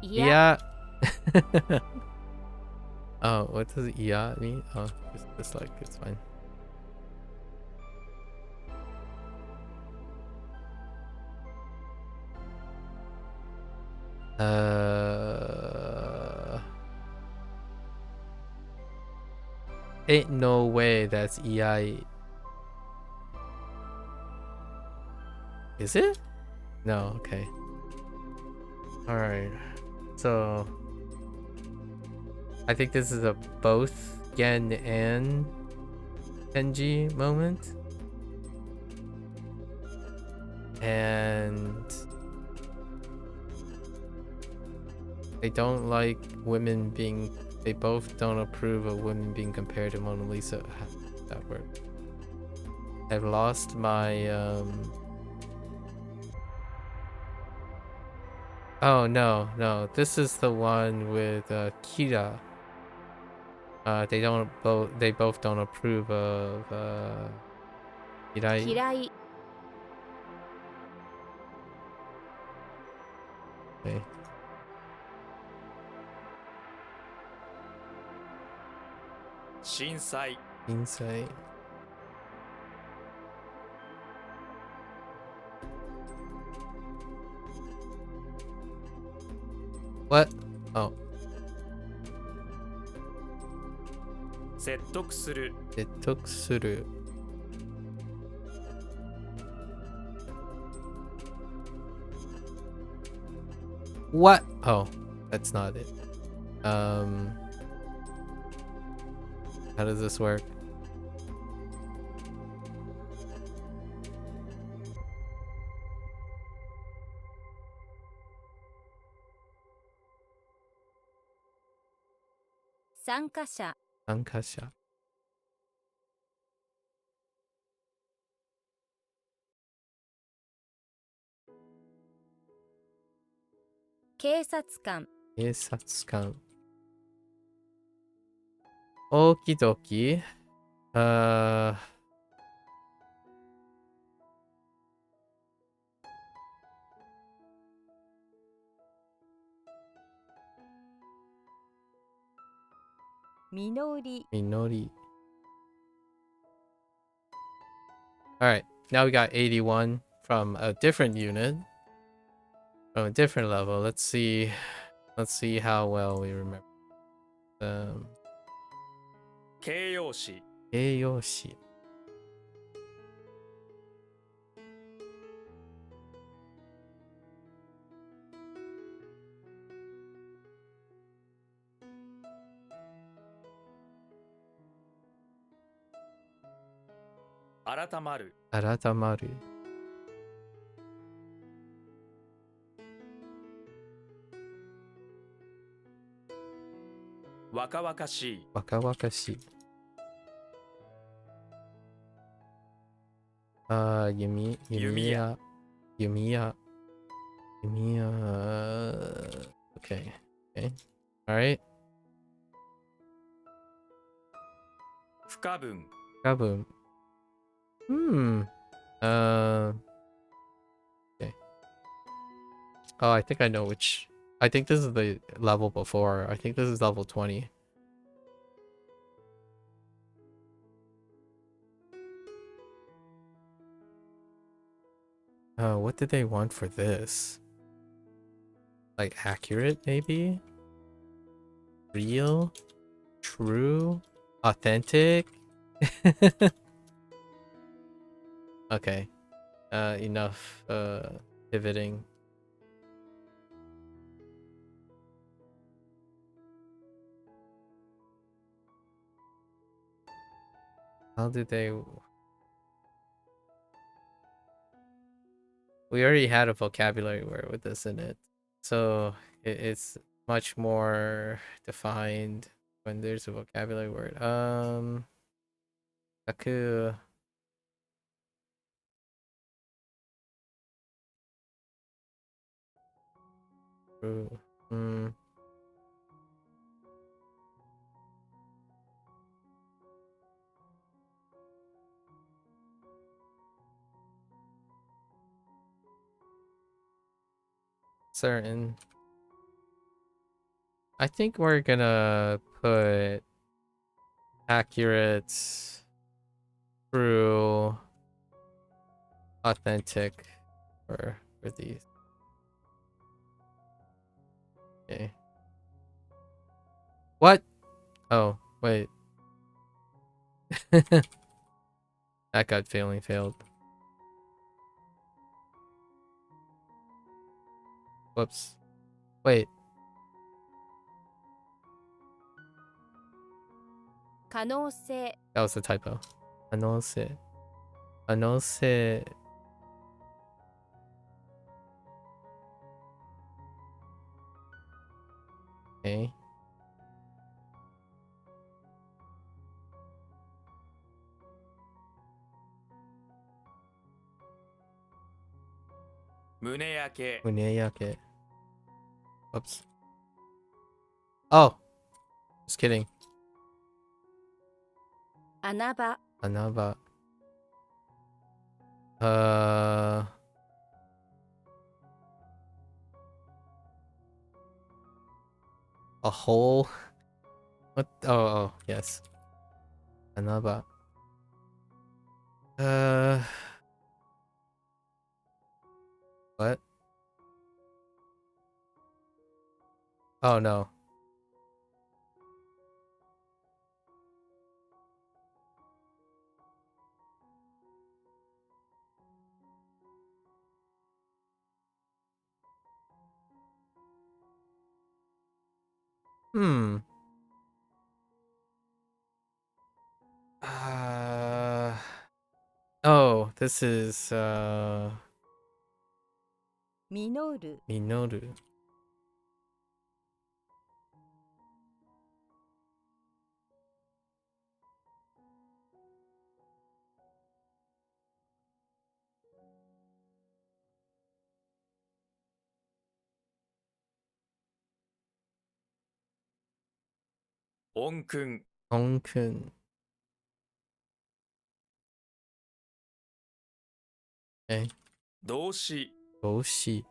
Yeah. Yeah. Oh, what does iya mean? Oh, just like, it's fine. Ain't no way that's EI. Is it? No, okay. Alright. So I think this is a both Gen and Kenji moment. And they don't like women being... They both don't approve of women being compared to Mona Lisa. How does that work? I've lost my... Oh, no. This is the one with Kira. They both don't approve of Hirai. 嫌い Okay. Shinsai. Insight. What? Oh, 説得する it took suru. What? Oh, that's not it. How does this work? Sankasha. Sankasha. Keisatsukan. 警察官. Okie dokie. Uh, Minori. Minori. Alright, now we got 81 from a different unit. From a different level. Let's see how well we remember. 形容詞 Keiyoshi. Aratamaru. Aratamaru. Wakawakashi. Wakawakashi. Yumiya. Yumiya. Okay. Alright. 不可分 Kaboom. Okay. Oh, I think I know which. I think this is the level before. I think this is level 20. What did they want for this? Like accurate, maybe? Real? True? Authentic? Okay. Enough pivoting. How did they... We already had a vocabulary word with this in it. So it's much more defined when there's a vocabulary word. MAKU. Hmm. Certain. I think we're gonna put accurate, true, authentic for these. Okay. What? Oh, wait. That gut feeling failed. Whoops. Wait. 可能性 That was a typo. Anose. Anose. Okay. Muneyake. Uneyake. Whoops. Oh. Just kidding. 穴場 Anava. A hole? What? Oh, yes. Anaba. What? Oh no. Hmm. Uh. Oh, this is Minoru. Minoru. Onkun. Honkun. Okay. 動詞 Doshi.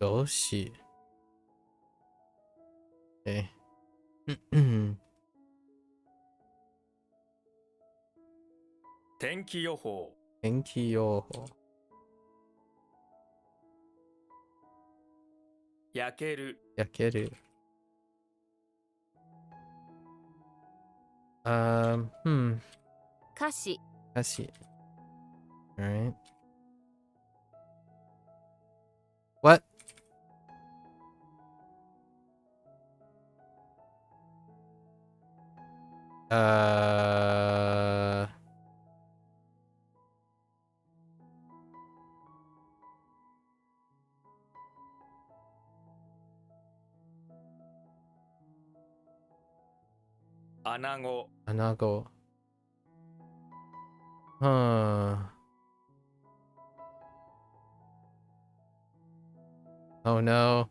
Doshi. Okay. 天気予報 Tenki yoho. 焼ける Yakeru. Hmm. 歌詞 Kashi. Alright. What? Uh. Anago Anago. Huh. Oh no.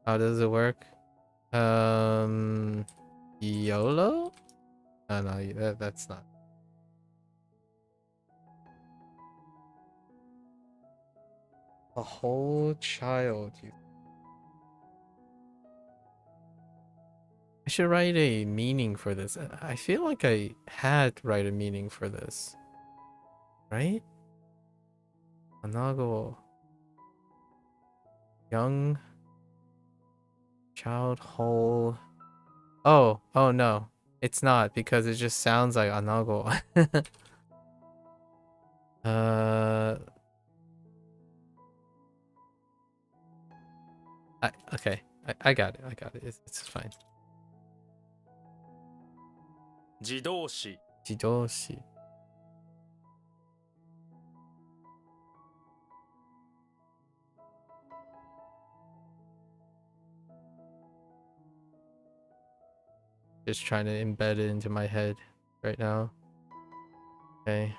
How does it work? YOLO? Oh no, that's not. A whole child. I should write a meaning for this. I feel like I had to write a meaning for this. Right? Anago. Young child whole. Oh no. It's not because it just sounds like anago. uh okay. I got it. I got it. It's fine. 自動詞 Jidoshi. Just trying to embed it into my head right now. Okay.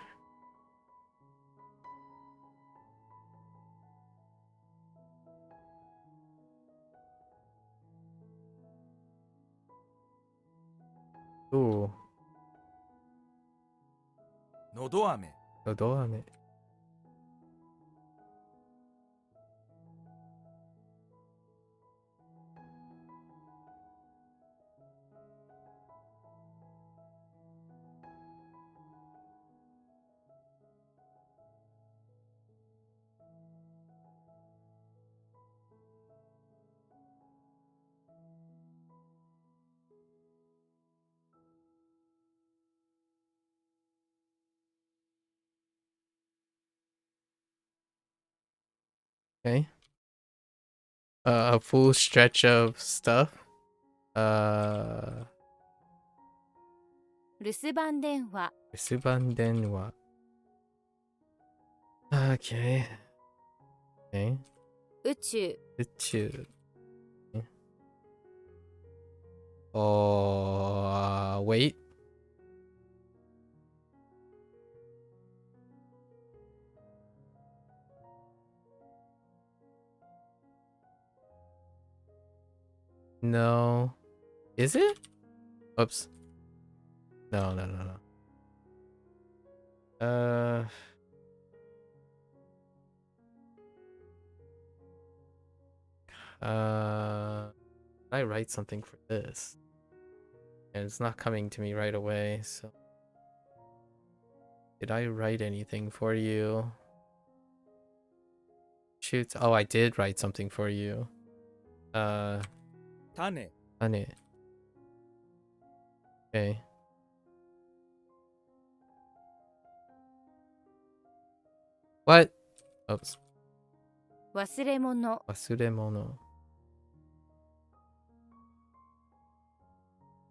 Ooh. のど飴 Nodoame. Okay. A full stretch of stuff. 留守番電話 Subandenwa. Okay. Okay. 宇宙 Uchu. Okay. Oh, wait. No. Is it? Oops. No. I write something for this, and it's not coming to me right away. So, did I write anything for you? Shoot! Oh, I did write something for you. 種 Honey. Okay. What? Oops. 忘れ物 Wasuremono.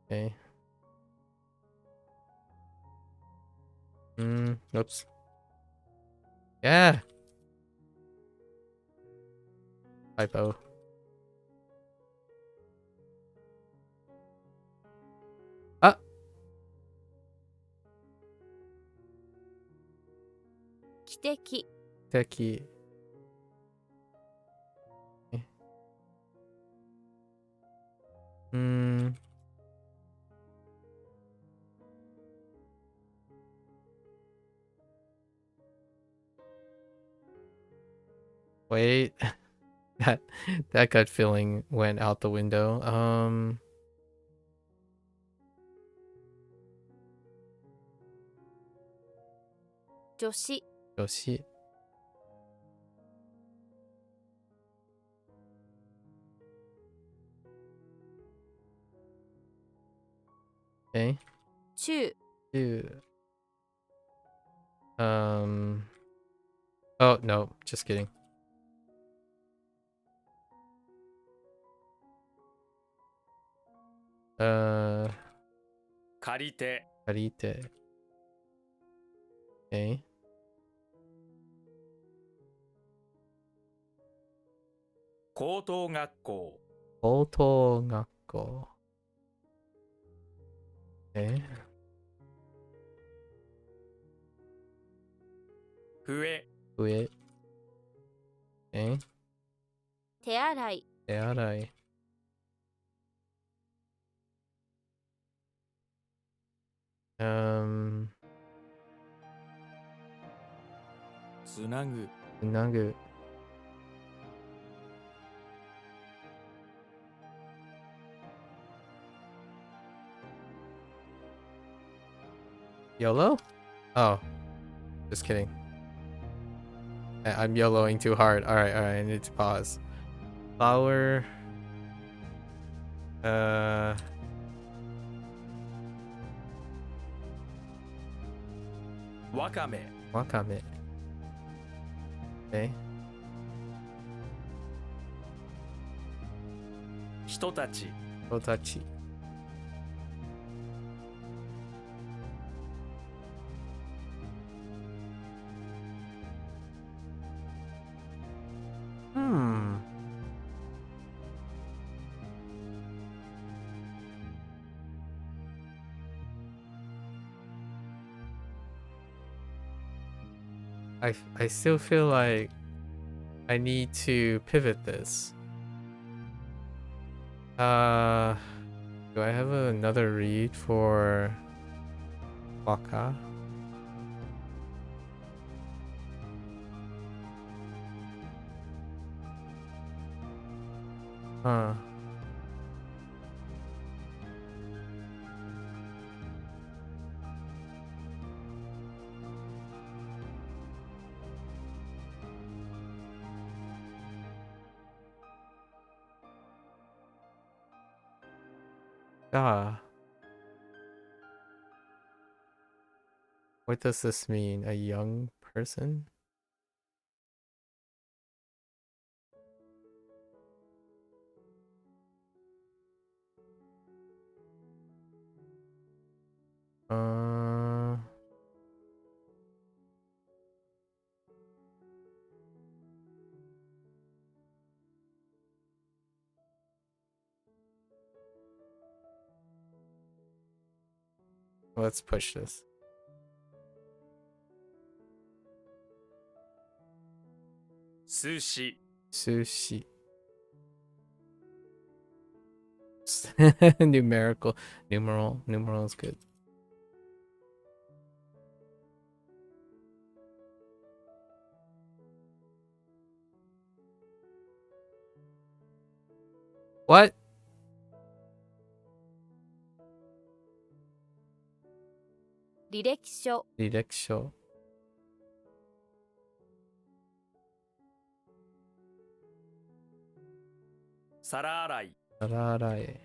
Okay. Oops. Yeah. Typo. Ah. 汽笛 Teki. Hmm. Wait. that gut feeling went out the window. 助詞 Yoshi. Okay. 中 Two. Oh no, just kidding. Uh, 借り手 Karite. Okay. 高等学校 Otogakko. Okay. 笛 Ue. Okay. 手洗い Tearai. Um, つなぐ Nagu. YOLO? Oh, just kidding. I'm YOLOing too hard. Alright, I need to pause. Flower. わかめ Wakame. Okay. 人たち Otachi. Hmm. I still feel like I need to pivot this. Do I have another read for Waka? Huh. Ah. What does this mean? A young person? Uh, let's push this. 寿司 Sushi. Numeral is good. What? 履歴書、履歴書。皿洗い、皿洗い。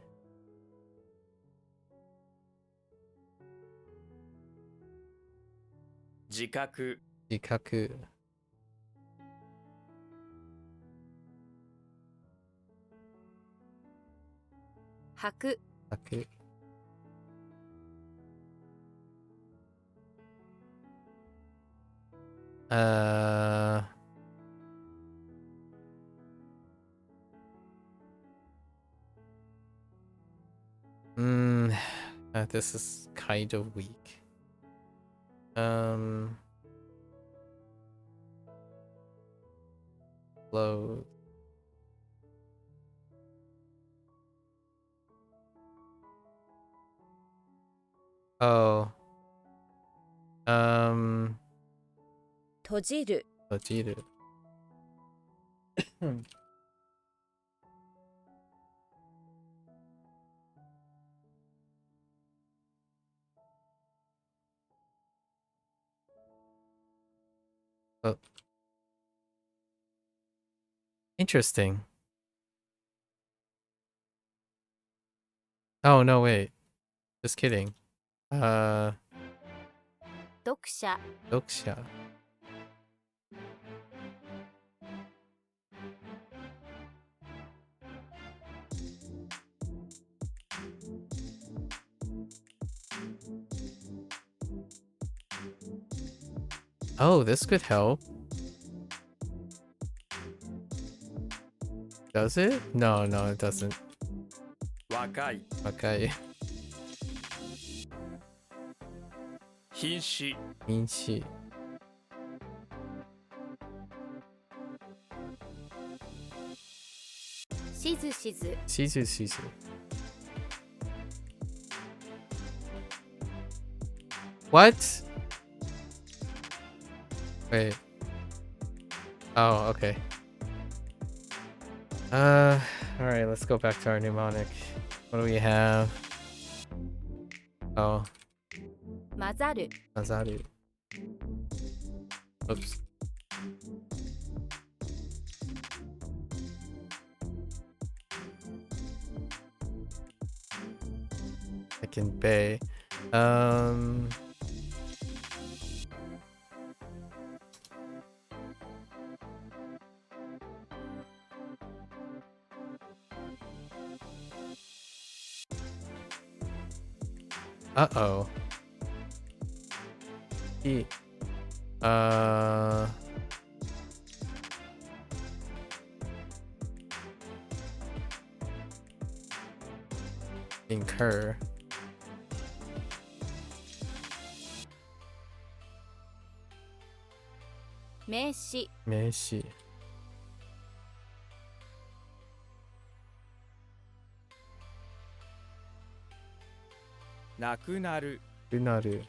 自覚、自覚。履く、履く。This is kind of weak. Clothes. Oh. 閉じる、閉じる。Oh. Interesting. Oh, no, wait. Just kidding. 読者、読者。Oh, this could help. Does it? No, no, it doesn't. 若い、 Okay. 瀕死、瀕死。しずしず、しずしず。What? Wait. Oh, okay. All right, let's go back to our mnemonic. What do we have? Oh, 混ざる、 Nazaru. Oops. I can bay. Uh-oh. He, incur. 名詞、名詞。なくなる、ルナル。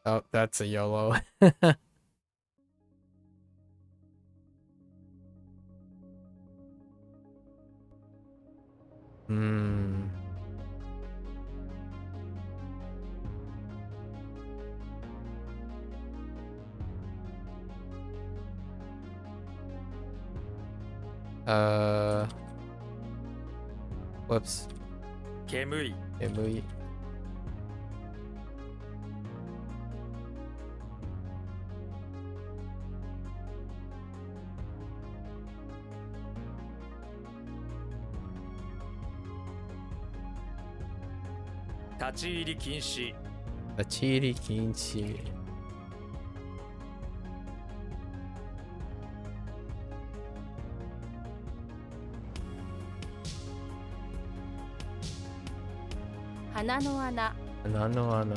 Oh, that's a YOLO. Hmm. Whoops. 煙い、眠い。立ち入り禁止、立ち入り禁止。鼻の穴、鼻の穴。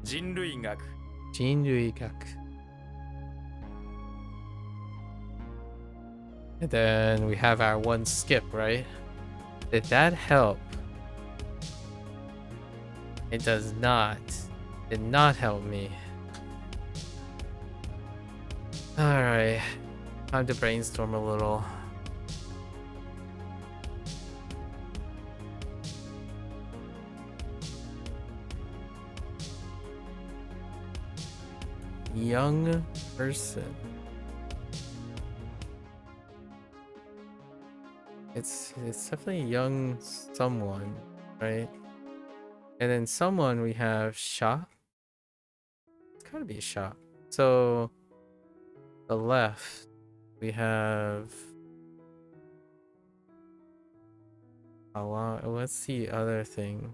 人類学、人類学。And then we have our one skip, right? Did that help? It does not. Did not help me. Alright. Time to brainstorm a little. Young person. It's definitely young someone, right? And then someone we have Sha. It's gotta be Sha. So the left we have what's the other thing?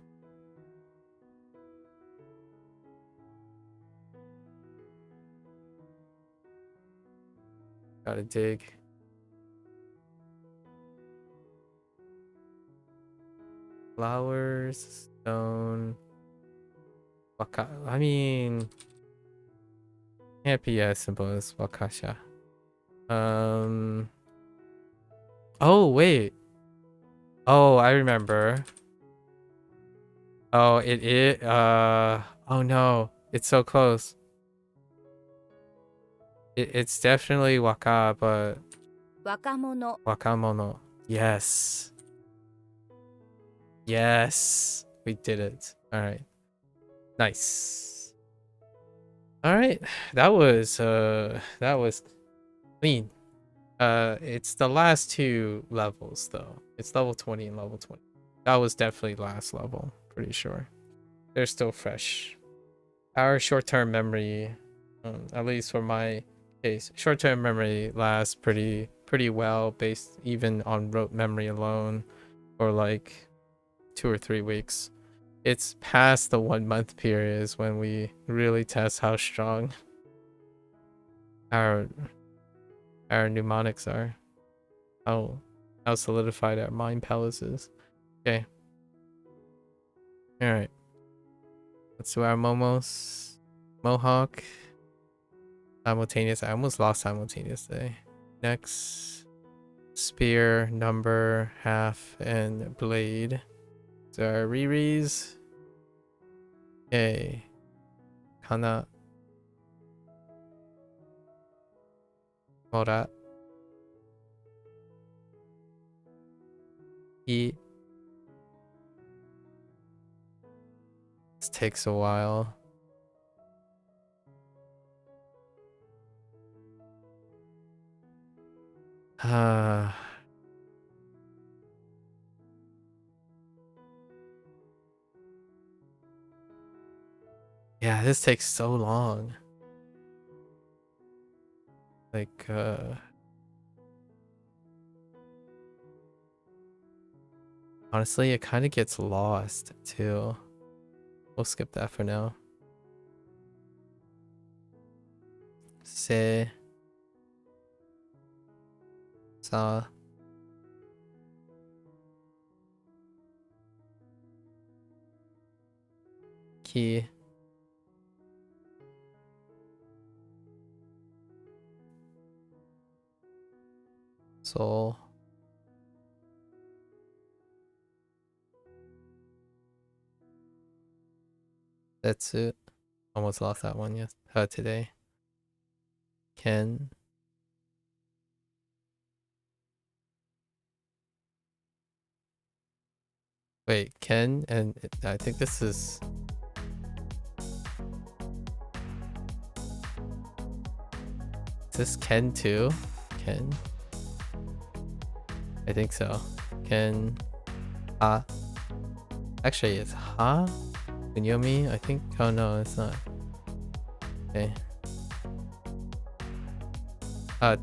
Gotta dig. Flowers, stone. I mean, can't be as simple as Wakasha. Oh wait. Oh, I remember. Oh, oh no, it's so close. It's definitely Waka, but 若者 Wakamono. Yes. Yes. We did it. All right. Nice. All right. That was clean. It's the last two levels though. It's level 20 and level 20. That was definitely last level, pretty sure. They're still fresh. Our short-term memory, at least for my case, short-term memory lasts pretty well based even on rote memory alone, or like 2 or 3 weeks. It's past the 1 month period is when we really test how strong our mnemonics are, how solidified our mind palace is. Okay. All right. Let's do our Mohawk. Simultaneous. I almost lost simultaneous day. Next, spear, number, half, and blade. So our Riri's. Okay. Kana. Mora. E. This takes a while. Yeah, this takes so long. Like, honestly, it kind of gets lost too. We'll skip that for now. Se. Sa. Ki. Soul. That's it. Almost lost that one today. Ken. Wait, Ken and I think this is. Is this Ken too? Ken? I think so. Ken. Ha. Actually, it's Ha? Kunyomi? I think. Oh no, it's not. Okay.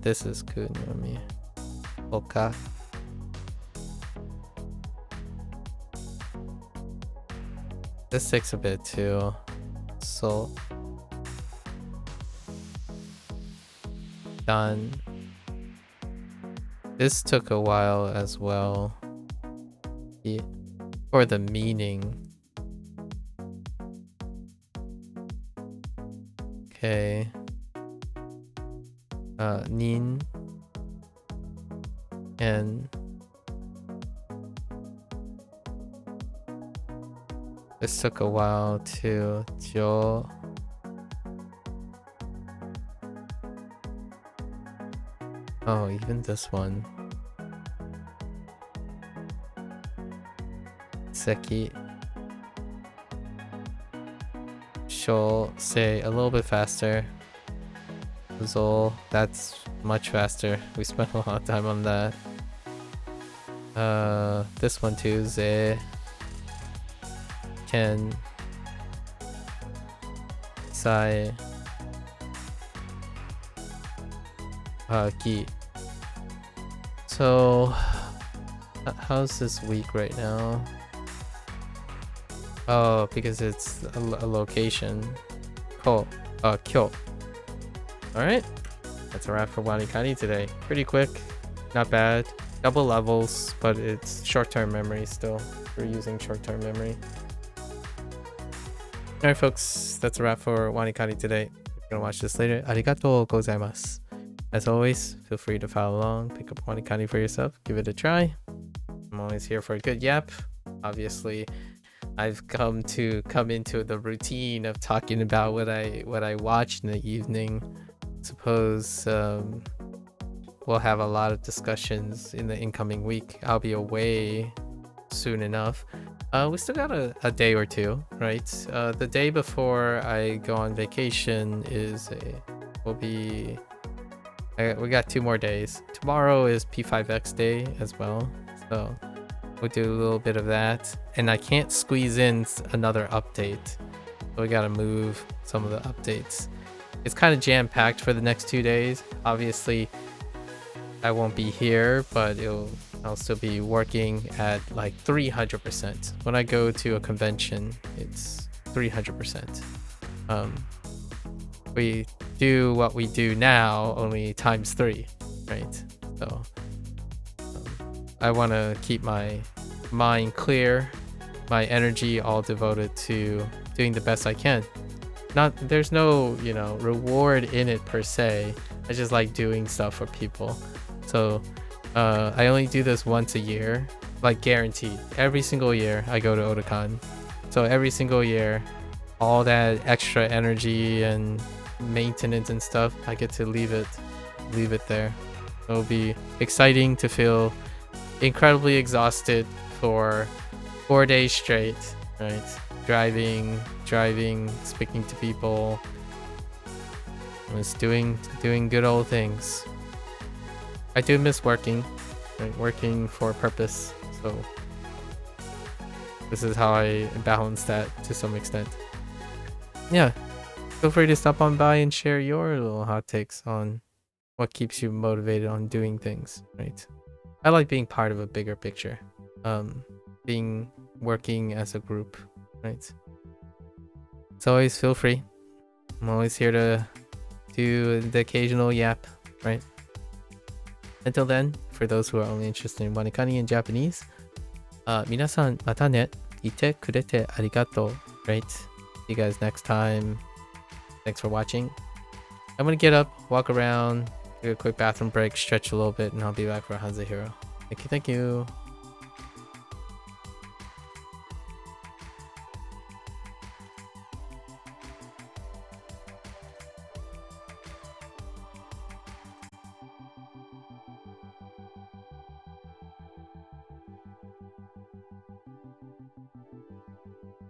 This is Kunyomi. Oka. This takes a bit too. So. Done. This took a while as well. For the meaning. Okay. Nin. And this took a while to jo. Oh, even this one. Seki. She'll say a little bit faster. Zol, that's much faster. We spent a lot of time on that. This one too, Ze. Ken. Sai. Ki. So, how's this week right now? Oh, because it's a location. Kyo. Alright. That's a wrap for WaniKani today. Pretty quick. Not bad. Double levels, but it's short-term memory still. We're using short-term memory. Alright folks, that's a wrap for WaniKani today. If you're gonna watch this later, arigatou gozaimasu. As always, feel free to follow along, pick up WaniKani for yourself, give it a try. I'm always here for a good yap. Obviously, I've come into the routine of talking about what I watch in the evening. Suppose we'll have a lot of discussions in the incoming week. I'll be away soon enough. We still got a day or two, right? The day before I go on vacation we got 2 more days. Tomorrow is P5X day as well, so we'll do a little bit of that. And I can't squeeze in another update, so we gotta move some of the updates. It's kind of jam-packed for the next 2 days. Obviously, I won't be here, but I'll still be working at like 300%. When I go to a convention, it's 300%. We do what we do now, only times 3, right? So I want to keep my mind clear, my energy all devoted to doing the best I can. There's no, reward in it per se. I just like doing stuff for people. So I only do this once a year, like guaranteed. Every single year I go to Otakon. So every single year, all that extra energy and maintenance and stuff, I get to leave it there. It'll be exciting to feel incredibly exhausted for 4 days straight, right? Driving, speaking to people, just doing good old things. I do miss working, right? Working for a purpose, so this is how I balance that to some extent. Yeah, feel free to stop on by and share your little hot takes on what keeps you motivated on doing things, right? I like being part of a bigger picture, working as a group, right? So always feel free. I'm always here to do the occasional yap, right? Until then, for those who are only interested in WaniKani in Japanese, 皆さんまたね、いてくれてありがとう, right? See you guys next time. Thanks for watching. I'm gonna get up, walk around, do a quick bathroom break, stretch a little bit, and I'll be back for Hanzo Hero. Thank you.